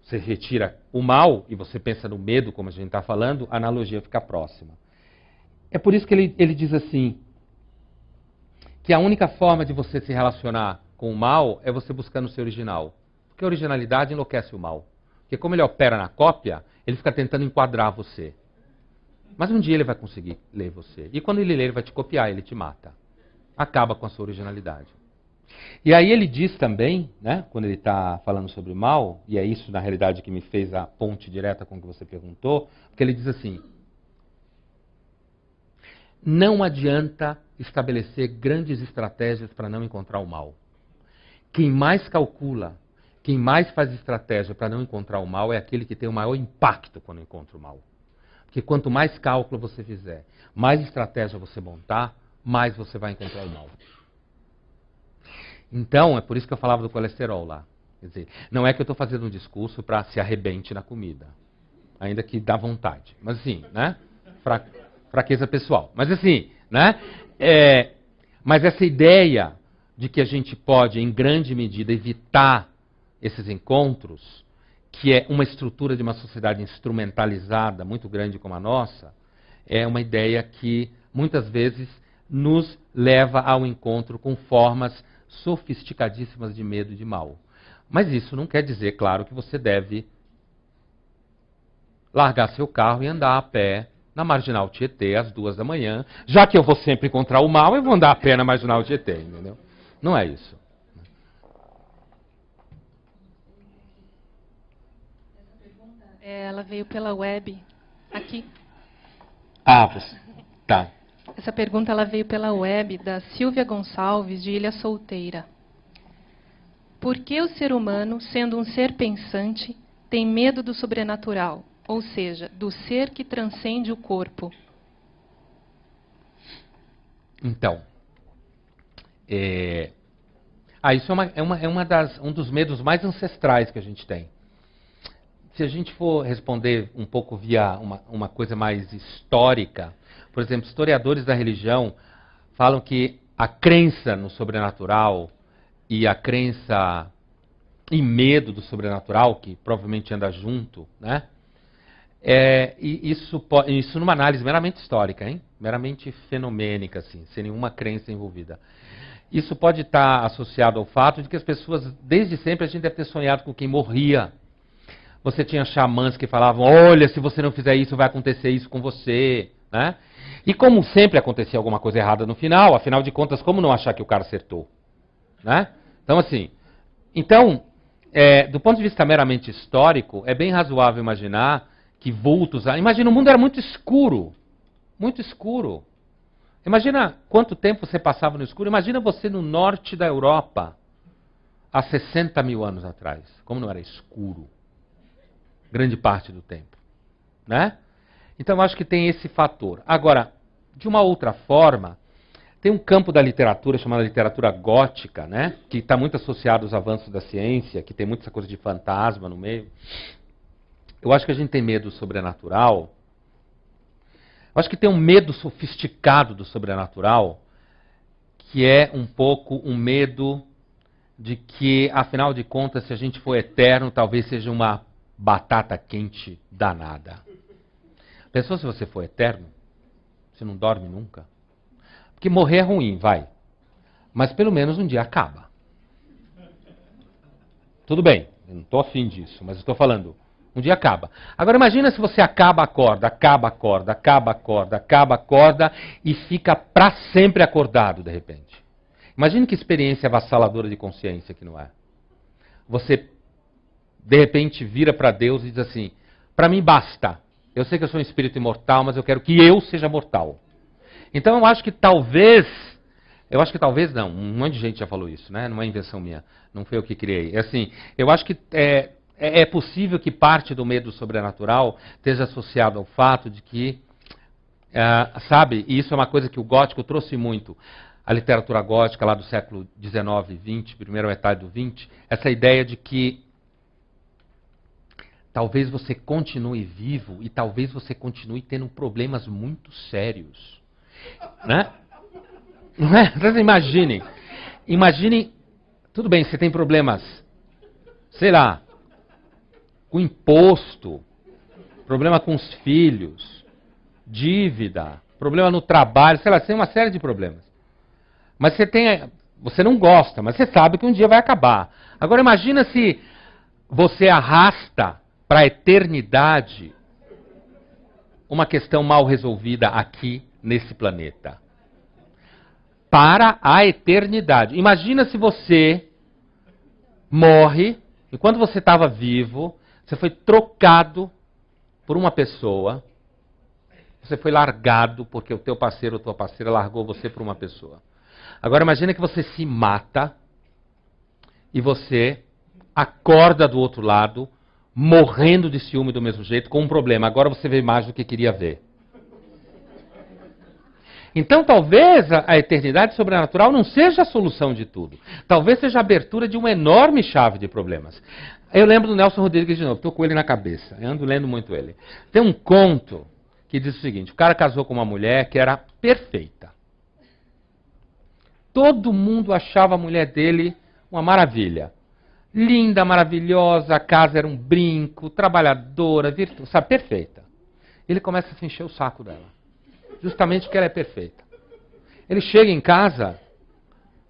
Você retira o mal e você pensa no medo, como a gente está falando, a analogia fica próxima. É por isso que ele diz assim, que a única forma de você se relacionar com o mal é você buscando o seu original. Porque a originalidade enlouquece o mal. Porque como ele opera na cópia, ele fica tentando enquadrar você. Mas um dia ele vai conseguir ler você. E quando ele ler, ele vai te copiar, ele te mata. Acaba com a sua originalidade. E aí ele diz também, né, quando ele está falando sobre o mal, e é isso na realidade que me fez a ponte direta com o que você perguntou, porque ele diz assim: não adianta estabelecer grandes estratégias para não encontrar o mal. Quem mais calcula, quem mais faz estratégia para não encontrar o mal é aquele que tem o maior impacto quando encontra o mal. Porque quanto mais cálculo você fizer, mais estratégia você montar, mais você vai encontrar o mal. Então, é por isso que eu falava do colesterol lá. Quer dizer, não é que eu estou fazendo um discurso para se arrebente na comida. Ainda que dá vontade. Mas assim, né? Fraqueza pessoal. Mas assim, né? Mas essa ideia de que a gente pode, em grande medida, evitar esses encontros, que é uma estrutura de uma sociedade instrumentalizada muito grande como a nossa, é uma ideia que muitas vezes nos leva ao encontro com formas sofisticadíssimas de medo e de mal. Mas isso não quer dizer, claro, que você deve largar seu carro e andar a pé na Marginal Tietê às 2 da manhã. Já que eu vou sempre encontrar o mal, eu vou andar a pé na Marginal Tietê, entendeu? Não é isso. Ela veio pela web aqui. Ah, tá. Essa pergunta ela veio pela web da Silvia Gonçalves, de Ilha Solteira. Por que o ser humano, sendo um ser pensante, tem medo do sobrenatural? Ou seja, do ser que transcende o corpo? Então, isso é um dos medos mais ancestrais que a gente tem. Se a gente for responder um pouco via uma coisa mais histórica, por exemplo, historiadores da religião falam que a crença no sobrenatural e a crença em medo do sobrenatural, que provavelmente anda junto, né? Isso numa análise meramente histórica, hein? Meramente fenomênica, assim, sem nenhuma crença envolvida. Isso pode estar associado ao fato de que as pessoas, desde sempre, a gente deve ter sonhado com quem morria. Você tinha xamãs que falavam: olha, se você não fizer isso, vai acontecer isso com você, né? E como sempre acontecia alguma coisa errada no final, afinal de contas, como não achar que o cara acertou? Né? Então, assim, do ponto de vista meramente histórico, é bem razoável imaginar que vultos... Imagina, o mundo era muito escuro. Muito escuro. Imagina quanto tempo você passava no escuro. Imagina você no norte da Europa, há 60 mil anos atrás. Como não era escuro. Grande parte do tempo. Né? Então, eu acho que tem esse fator. Agora, de uma outra forma, tem um campo da literatura chamado literatura gótica, né? Que está muito associado aos avanços da ciência, que tem muita coisa de fantasma no meio. Eu acho que a gente tem medo do sobrenatural. Eu acho que tem um medo sofisticado do sobrenatural, que é um pouco um medo de que, afinal de contas, se a gente for eterno, talvez seja uma batata quente danada. Pensou se você for eterno? Você não dorme nunca? Porque morrer é ruim, vai. Mas pelo menos um dia acaba. Tudo bem, eu não estou afim disso, mas estou falando, um dia acaba. Agora imagina se você acaba, acorda, acaba, acorda, acaba, acorda, acaba, acorda e fica para sempre acordado de repente. Imagine que experiência avassaladora de consciência que não é. Você, de repente, vira para Deus e diz assim, para mim basta. Eu sei que eu sou um espírito imortal, mas eu quero que eu seja mortal. Então eu acho que talvez não, um monte de gente já falou isso, né? Não é invenção minha, não foi eu que criei. É assim, eu acho que é possível que parte do medo sobrenatural esteja associado ao fato de que, sabe, e isso é uma coisa que o gótico trouxe muito, a literatura gótica lá do século XIX e XX, primeira metade do XX, essa ideia de que talvez você continue vivo e talvez você continue tendo problemas muito sérios, né? Não é? Vocês imaginem, tudo bem, você tem problemas, sei lá, com imposto, problema com os filhos, dívida, problema no trabalho, sei lá, você tem uma série de problemas. Mas você não gosta, mas você sabe que um dia vai acabar. Agora imagina se você arrasta para a eternidade uma questão mal resolvida aqui nesse planeta. Para a eternidade. Imagina se você morre e quando você estava vivo, você foi trocado por uma pessoa, você foi largado porque o teu parceiro ou tua parceira largou você por uma pessoa. Agora imagina que você se mata e você acorda do outro lado, morrendo de ciúme do mesmo jeito, com um problema. Agora você vê mais do que queria ver. Então talvez a eternidade sobrenatural não seja a solução de tudo. Talvez seja a abertura de uma enorme chave de problemas. Eu lembro do Nelson Rodrigues de novo, estou com ele na cabeça, eu ando lendo muito ele. Tem um conto que diz o seguinte, o cara casou com uma mulher que era perfeita. Todo mundo achava a mulher dele uma maravilha. Linda, maravilhosa, a casa era um brinco, trabalhadora, sabe, perfeita. Ele começa a se encher o saco dela. Justamente porque ela é perfeita. Ele chega em casa,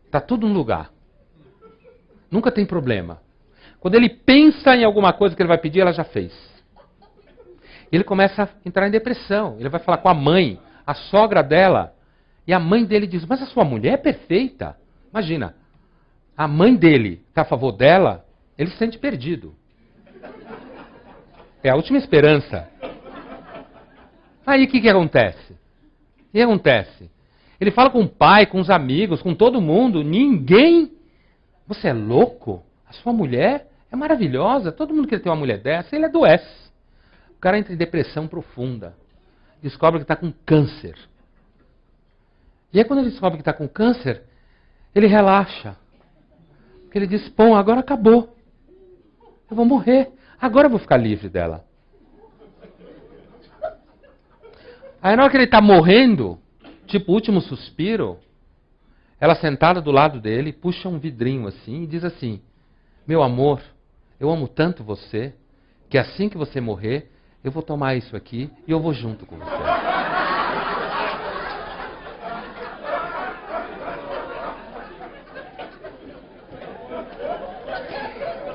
está tudo no lugar. Nunca tem problema. Quando ele pensa em alguma coisa que ele vai pedir, ela já fez. Ele começa a entrar em depressão. Ele vai falar com a mãe, a sogra dela. E a mãe dele diz, mas a sua mulher é perfeita. Imagina, a mãe dele está a favor dela, ele se sente perdido. É a última esperança. Aí o que acontece? O que acontece? Ele fala com o pai, com os amigos, com todo mundo, ninguém... Você é louco? A sua mulher é maravilhosa, todo mundo quer ter uma mulher dessa, ele adoece. O cara entra em depressão profunda. Descobre que está com câncer. E aí quando ele descobre que está com câncer, ele relaxa. Porque ele diz, bom, agora acabou. Eu vou morrer. Agora eu vou ficar livre dela. Aí na hora que ele está morrendo, tipo o último suspiro, ela sentada do lado dele, puxa um vidrinho assim e diz assim, meu amor, eu amo tanto você, que assim que você morrer, eu vou tomar isso aqui e eu vou junto com você.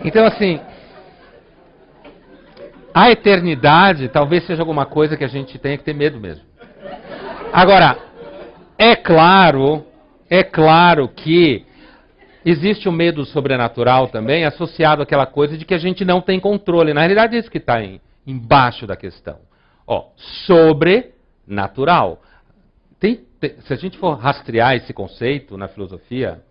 Então, assim, a eternidade talvez seja alguma coisa que a gente tenha que ter medo mesmo. Agora, é claro que existe o medo sobrenatural também associado àquela coisa de que a gente não tem controle. Na realidade, é isso que está embaixo da questão. Ó, sobrenatural. Se a gente for rastrear esse conceito na filosofia,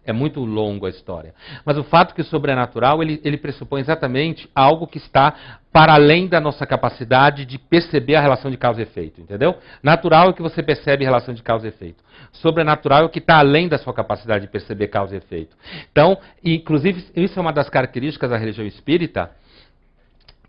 é muito longo a história. Mas o fato que o sobrenatural, ele pressupõe exatamente algo que está para além da nossa capacidade de perceber a relação de causa e efeito, entendeu? Natural é que você percebe a relação de causa e efeito. Sobrenatural é o que está além da sua capacidade de perceber causa e efeito. Então, inclusive, isso é uma das características da religião espírita,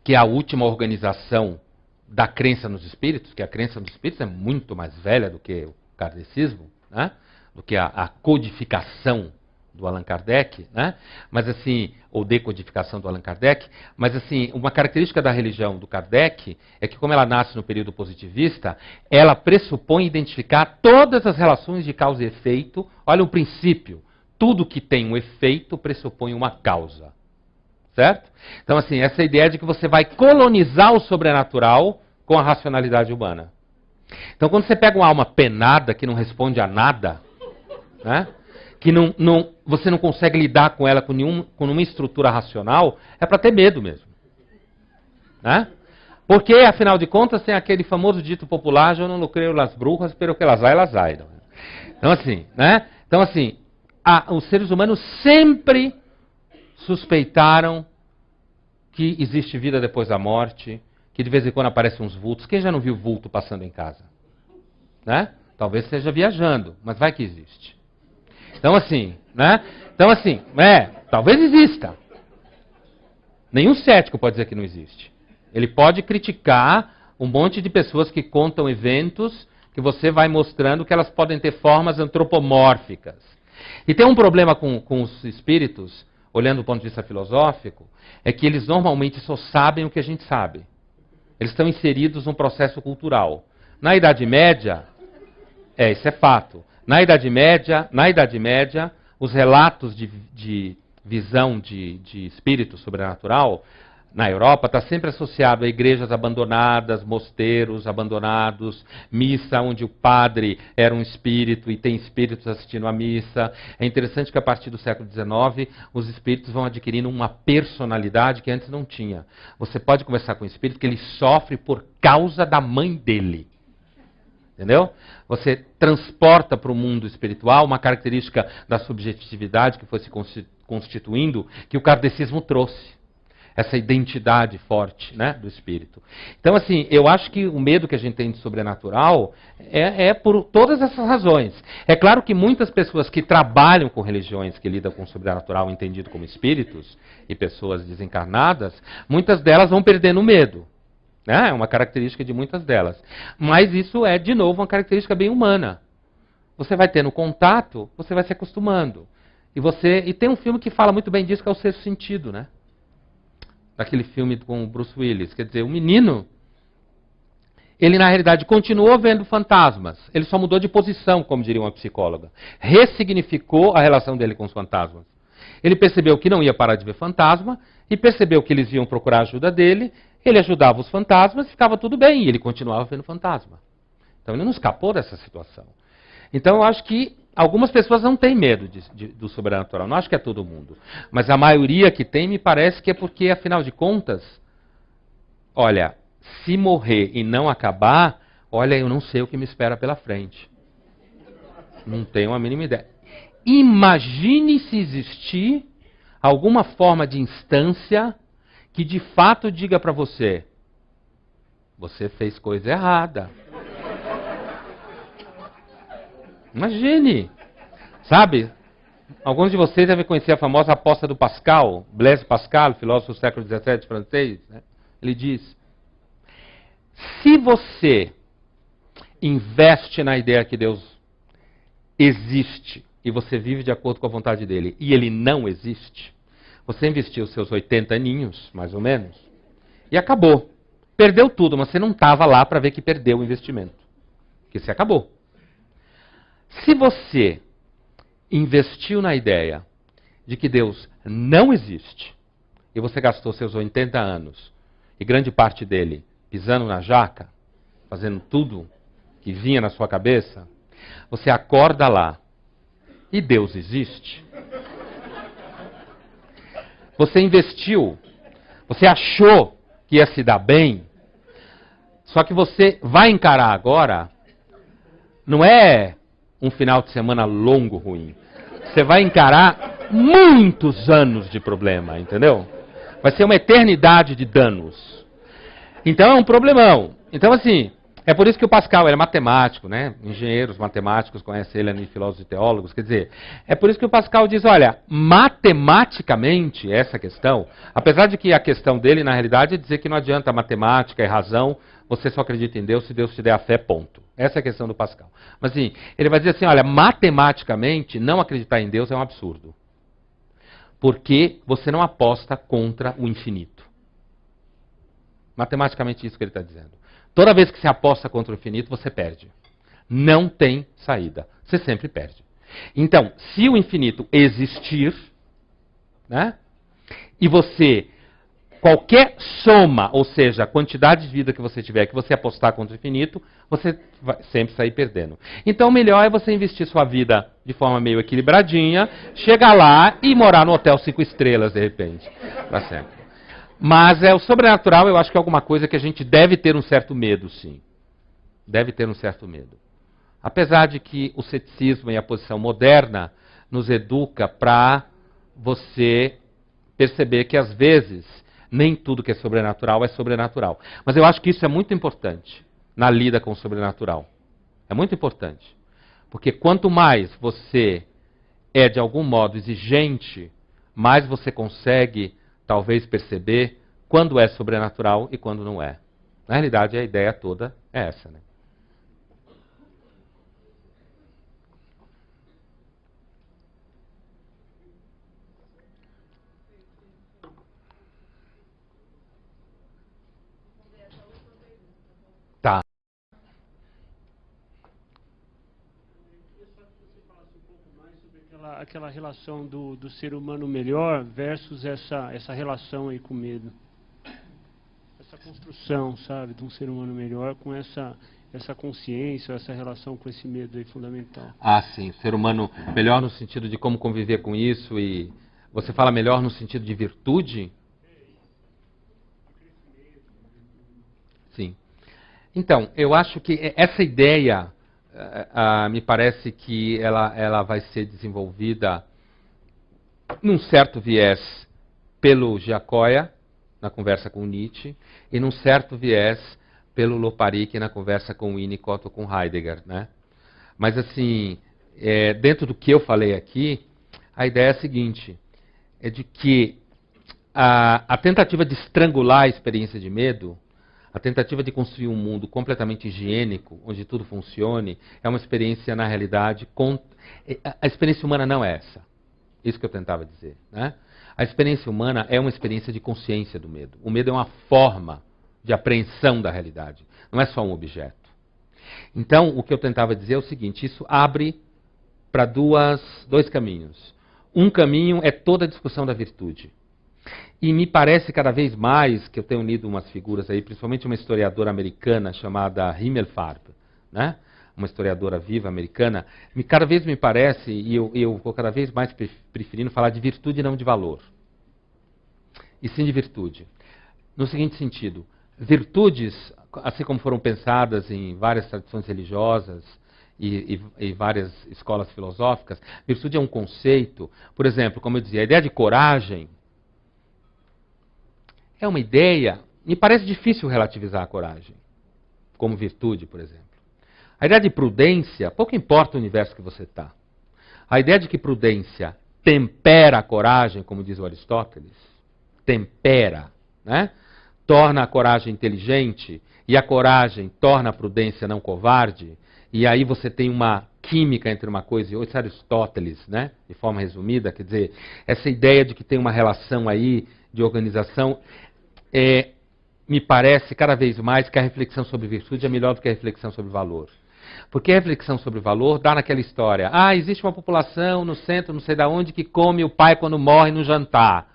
que é a última organização da crença nos espíritos, que a crença nos espíritos é muito mais velha do que o kardecismo, né? Do que a codificação do Allan Kardec, né? Mas assim, ou decodificação do Allan Kardec, mas assim, uma característica da religião do Kardec é que, como ela nasce no período positivista, ela pressupõe identificar todas as relações de causa e efeito. Olha um princípio, tudo que tem um efeito pressupõe uma causa, certo? Então assim, essa ideia de que você vai colonizar o sobrenatural com a racionalidade humana. Então quando você pega uma alma penada que não responde a nada, né? Que você não consegue lidar com ela com nenhuma estrutura racional, é para ter medo mesmo. Né? Porque, afinal de contas, tem aquele famoso dito popular, eu não creio nas brujas, pero que las hay. Então, assim, né? Então, assim, os seres humanos sempre suspeitaram que existe vida depois da morte, que de vez em quando aparecem uns vultos. Quem já não viu vulto passando em casa? Né? Talvez esteja viajando, mas vai que existe. Então assim, né? Então assim, talvez exista. Nenhum cético pode dizer que não existe. Ele pode criticar um monte de pessoas que contam eventos que você vai mostrando que elas podem ter formas antropomórficas. E tem um problema com os espíritos, olhando do ponto de vista filosófico, é que eles normalmente só sabem o que a gente sabe. Eles estão inseridos num processo cultural. Na Idade Média, isso é fato. Na Idade Média, os relatos de visão de espírito sobrenatural na Europa está sempre associado a igrejas abandonadas, mosteiros abandonados, missa onde o padre era um espírito e tem espíritos assistindo à missa. É interessante que a partir do século XIX os espíritos vão adquirindo uma personalidade que antes não tinha. Você pode conversar com o espírito que ele sofre por causa da mãe dele. Entendeu? Você transporta para o mundo espiritual uma característica da subjetividade que foi se constituindo, que o kardecismo trouxe. Essa identidade forte, né, do espírito. Então, assim, eu acho que o medo que a gente tem de sobrenatural é por todas essas razões. É claro que muitas pessoas que trabalham com religiões que lidam com o sobrenatural entendido como espíritos e pessoas desencarnadas, muitas delas vão perdendo o medo. É uma característica de muitas delas. Mas isso é, de novo, uma característica bem humana. Você vai tendo contato, você vai se acostumando. E tem um filme que fala muito bem disso, que é o Sexto Sentido, né? Daquele filme com o Bruce Willis. Quer dizer, o menino, ele na realidade continuou vendo fantasmas. Ele só mudou de posição, como diria uma psicóloga. Ressignificou a relação dele com os fantasmas. Ele percebeu que não ia parar de ver fantasma e percebeu que eles iam procurar a ajuda dele. Ele ajudava os fantasmas e ficava tudo bem. E ele continuava vendo fantasma. Então ele não escapou dessa situação. Então eu acho que algumas pessoas não têm medo do sobrenatural. Não acho que é todo mundo. Mas a maioria que tem, me parece que é porque, afinal de contas, olha, se morrer e não acabar, olha, eu não sei o que me espera pela frente. Não tenho a mínima ideia. Imagine se existir alguma forma de instância que de fato diga para você: você fez coisa errada. Imagine, sabe? Alguns de vocês devem conhecer a famosa aposta do Pascal, Blaise Pascal, filósofo do século XVII francês. Né? Ele diz: se você investe na ideia que Deus existe e você vive de acordo com a vontade dele e ele não existe, você investiu os seus 80 aninhos, mais ou menos, e acabou. Perdeu tudo, mas você não estava lá para ver que perdeu o investimento. Porque você acabou. Se você investiu na ideia de que Deus não existe, e você gastou seus 80 anos, e grande parte dele pisando na jaca, fazendo tudo que vinha na sua cabeça, você acorda lá, e Deus existe. Você investiu, você achou que ia se dar bem, só que você vai encarar agora, não é um final de semana longo, ruim. Você vai encarar muitos anos de problema, entendeu? Vai ser uma eternidade de danos. Então é um problemão. Então assim, é por isso que o Pascal era matemático, né? Engenheiros matemáticos conhecem ele, filósofos e teólogos. Quer dizer, é por isso que o Pascal diz, olha, matematicamente essa questão, apesar de que a questão dele na realidade é dizer que não adianta matemática e razão, você só acredita em Deus se Deus te der a fé, ponto. Essa é a questão do Pascal. Mas assim, ele vai dizer assim, olha, matematicamente não acreditar em Deus é um absurdo. Porque você não aposta contra o infinito. Matematicamente isso que ele está dizendo. Toda vez que você aposta contra o infinito, você perde. Não tem saída. Você sempre perde. Então, se o infinito existir, né, e você, qualquer soma, ou seja, a quantidade de vida que você tiver, que você apostar contra o infinito, você vai sempre sair perdendo. Então, o melhor é você investir sua vida de forma meio equilibradinha, chegar lá e morar no hotel 5 estrelas, de repente, para sempre. Mas o sobrenatural, eu acho que é alguma coisa que a gente deve ter um certo medo, sim. Deve ter um certo medo. Apesar de que o ceticismo e a posição moderna nos educa para você perceber que, às vezes, nem tudo que é sobrenatural é sobrenatural. Mas eu acho que isso é muito importante na lida com o sobrenatural. É muito importante. Porque quanto mais você é, de algum modo, exigente, mais você consegue, talvez, perceber quando é sobrenatural e quando não é. Na realidade, a ideia toda é essa, né? Tá. Aquela relação do ser humano melhor versus essa relação aí com o medo. Essa construção, sabe, de um ser humano melhor com essa consciência, essa relação com esse medo aí fundamental. Ah, sim. Ser humano melhor no sentido de como conviver com isso e... Você fala melhor no sentido de virtude? Sim. Então, eu acho que essa ideia... me parece que ela vai ser desenvolvida num certo viés pelo Giacoia, na conversa com Nietzsche, e num certo viés pelo Loparik, na conversa com Winnicott ou com Heidegger, né? Mas, assim, dentro do que eu falei aqui, a ideia é a seguinte, é de que a tentativa de estrangular a experiência de medo, a tentativa de construir um mundo completamente higiênico, onde tudo funcione, é uma experiência, na realidade, a experiência humana não é essa. Isso que eu tentava dizer, né? A experiência humana é uma experiência de consciência do medo. O medo é uma forma de apreensão da realidade, não é só um objeto. Então, o que eu tentava dizer é o seguinte, isso abre para dois caminhos. Um caminho é toda a discussão da virtude. E me parece cada vez mais, que eu tenho lido umas figuras aí, principalmente uma historiadora americana chamada Himmelfarb, né? Uma historiadora viva americana, cada vez me parece, e eu vou cada vez mais preferindo falar de virtude e não de valor. E sim de virtude. No seguinte sentido, virtudes, assim como foram pensadas em várias tradições religiosas e várias escolas filosóficas, virtude é um conceito, por exemplo, como eu dizia, a ideia de coragem, é uma ideia, me parece difícil relativizar a coragem, como virtude, por exemplo. A ideia de prudência, pouco importa o universo que você está. A ideia de que prudência tempera a coragem, como diz o Aristóteles, tempera, né? Torna a coragem inteligente, e a coragem torna a prudência não covarde, e aí você tem uma química entre uma coisa e outra, isso é Aristóteles, né? De forma resumida, quer dizer, essa ideia de que tem uma relação aí de organização, me parece cada vez mais que a reflexão sobre virtude é melhor do que a reflexão sobre valor. Porque a reflexão sobre valor dá naquela história, existe uma população no centro, não sei de onde, que come o pai quando morre no jantar.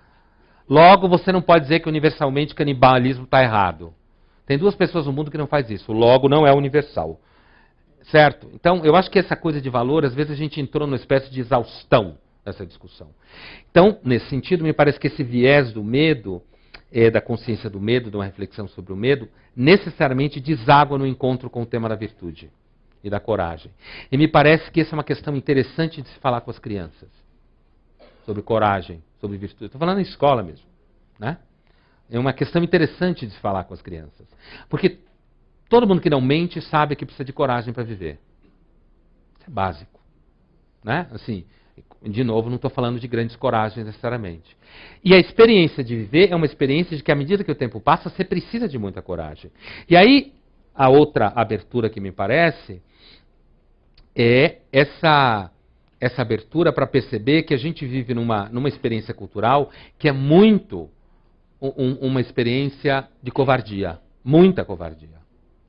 Logo, você não pode dizer que universalmente o canibalismo está errado. Tem 2 pessoas no mundo que não faz isso, logo não é universal. Certo? Então, eu acho que essa coisa de valor, às vezes a gente entrou numa espécie de exaustão nessa discussão. Então, nesse sentido, me parece que esse viés do medo, da consciência do medo, de uma reflexão sobre o medo, necessariamente deságua no encontro com o tema da virtude e da coragem. E me parece que essa é uma questão interessante de se falar com as crianças. Sobre coragem, sobre virtude. Estou falando em escola mesmo, né? É uma questão interessante de se falar com as crianças. Porque todo mundo que não mente sabe que precisa de coragem para viver. Isso é básico, né? Assim, de novo, não estou falando de grandes coragens necessariamente. E a experiência de viver é uma experiência de que, à medida que o tempo passa, você precisa de muita coragem. E aí, a outra abertura que me parece é essa essa abertura para perceber que a gente vive numa experiência cultural que é muito uma experiência de covardia, muita covardia,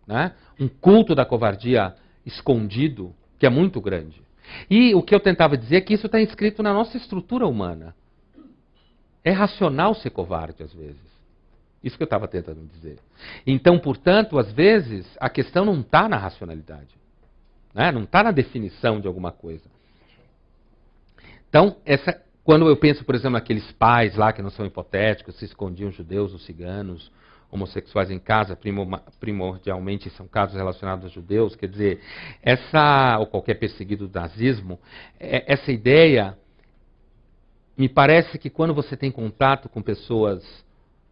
né? Um culto da covardia escondido que é muito grande. E o que eu tentava dizer é que isso está inscrito na nossa estrutura humana. É racional ser covarde às vezes. Isso que eu estava tentando dizer. Então, portanto, às vezes, a questão não está na racionalidade, né? Não está na definição de alguma coisa. Então, quando eu penso, por exemplo, naqueles pais lá que não são hipotéticos, se escondiam judeus ou ciganos, homossexuais em casa, primordialmente são casos relacionados a judeus, quer dizer, ou qualquer perseguido do nazismo, essa ideia, me parece que quando você tem contato com pessoas,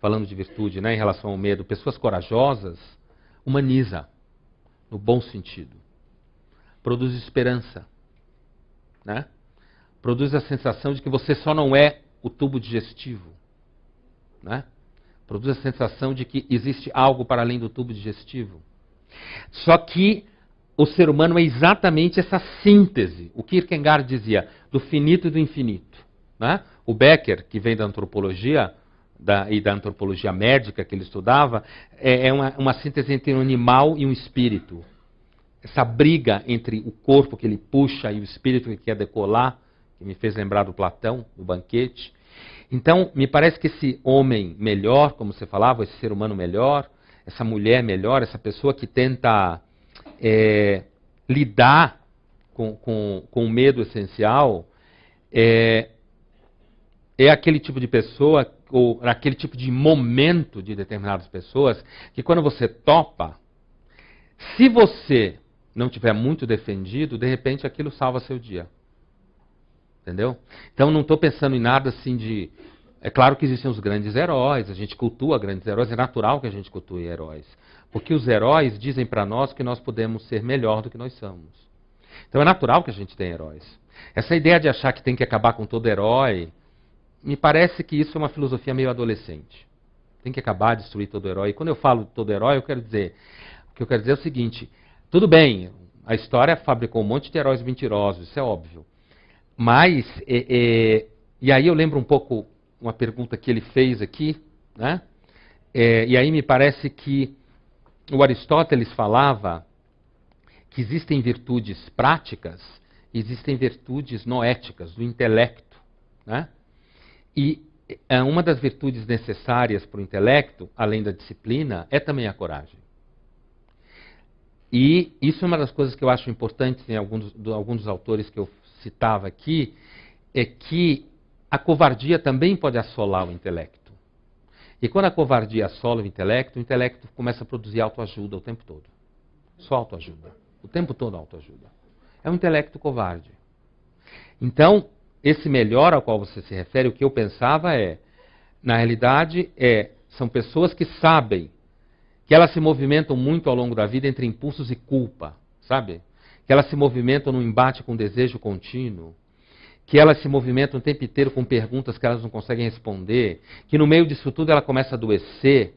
falando de virtude, né, em relação ao medo, pessoas corajosas, humaniza, no bom sentido. Produz esperança, né? Produz a sensação de que você só não é o tubo digestivo, né? Produz a sensação de que existe algo para além do tubo digestivo. Só que o ser humano é exatamente essa síntese, o Kierkegaard dizia, do finito e do infinito, né? O Becker, que vem da antropologia, e da antropologia médica que ele estudava, é uma síntese entre um animal e um espírito. Essa briga entre o corpo que ele puxa e o espírito que quer decolar, que me fez lembrar do Platão, do banquete. Então, me parece que esse homem melhor, como você falava, esse ser humano melhor, essa mulher melhor, essa pessoa que tenta lidar com o medo essencial, é aquele tipo de pessoa, ou aquele tipo de momento de determinadas pessoas, que quando você topa, se você não tiver muito defendido, de repente aquilo salva seu dia. Entendeu? Então não estou pensando em nada assim de... É claro que existem os grandes heróis, a gente cultua grandes heróis, é natural que a gente cultue heróis. Porque os heróis dizem para nós que nós podemos ser melhor do que nós somos. Então é natural que a gente tenha heróis. Essa ideia de achar que tem que acabar com todo herói, me parece que isso é uma filosofia meio adolescente. Tem que acabar, destruir todo herói. E quando eu falo todo herói, o que eu quero dizer é o seguinte, tudo bem, a história fabricou um monte de heróis mentirosos, isso é óbvio. Mas, e aí eu lembro um pouco uma pergunta que ele fez aqui, né? E aí me parece que o Aristóteles falava que existem virtudes práticas, existem virtudes noéticas, do intelecto, né? E uma das virtudes necessárias para o intelecto, além da disciplina, é também a coragem. E isso é uma das coisas que eu acho importantes em alguns dos autores que eu citava aqui, é que a covardia também pode assolar o intelecto. E quando a covardia assola o intelecto começa a produzir autoajuda o tempo todo. Só autoajuda. O tempo todo autoajuda. É um intelecto covarde. Então, esse melhor ao qual você se refere, o que eu pensava na realidade, são pessoas que sabem que elas se movimentam muito ao longo da vida entre impulsos e culpa, sabe? Que elas se movimentam num embate com desejo contínuo, que elas se movimentam o tempo inteiro com perguntas que elas não conseguem responder, que no meio disso tudo ela começa a adoecer,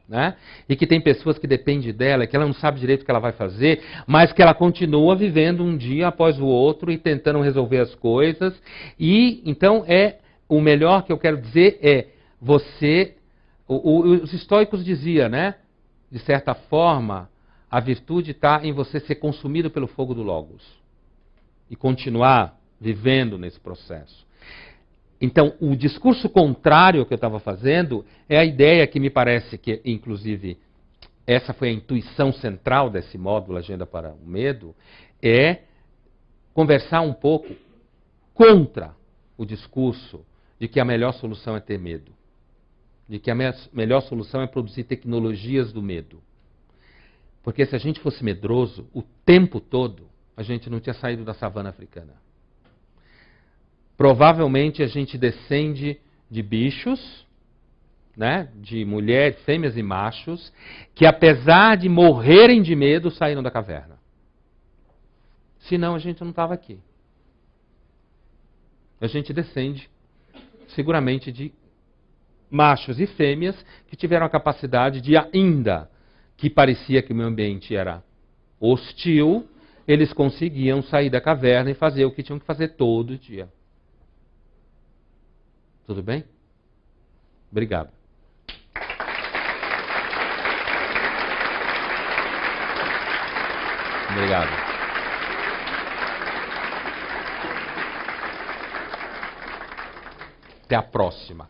né? E que tem pessoas que dependem dela, que ela não sabe direito o que ela vai fazer, mas que ela continua vivendo um dia após o outro e tentando resolver as coisas. E então o melhor que eu quero dizer os estoicos diziam, né? De certa forma, a virtude está em você ser consumido pelo fogo do Logos e continuar vivendo nesse processo. Então, o discurso contrário que eu estava fazendo é a ideia que me parece que, inclusive, essa foi a intuição central desse módulo Agenda para o Medo, é conversar um pouco contra o discurso de que a melhor solução é ter medo, de que a melhor solução é produzir tecnologias do medo. Porque se a gente fosse medroso o tempo todo, a gente não tinha saído da savana africana. Provavelmente a gente descende de bichos, né, de mulheres, fêmeas e machos, que apesar de morrerem de medo, saíram da caverna. Senão a gente não estava aqui. A gente descende, seguramente, de machos e fêmeas que tiveram a capacidade de, ainda que parecia que o meio ambiente era hostil, eles conseguiam sair da caverna e fazer o que tinham que fazer todo dia. Tudo bem? Obrigado. Obrigado. Até a próxima.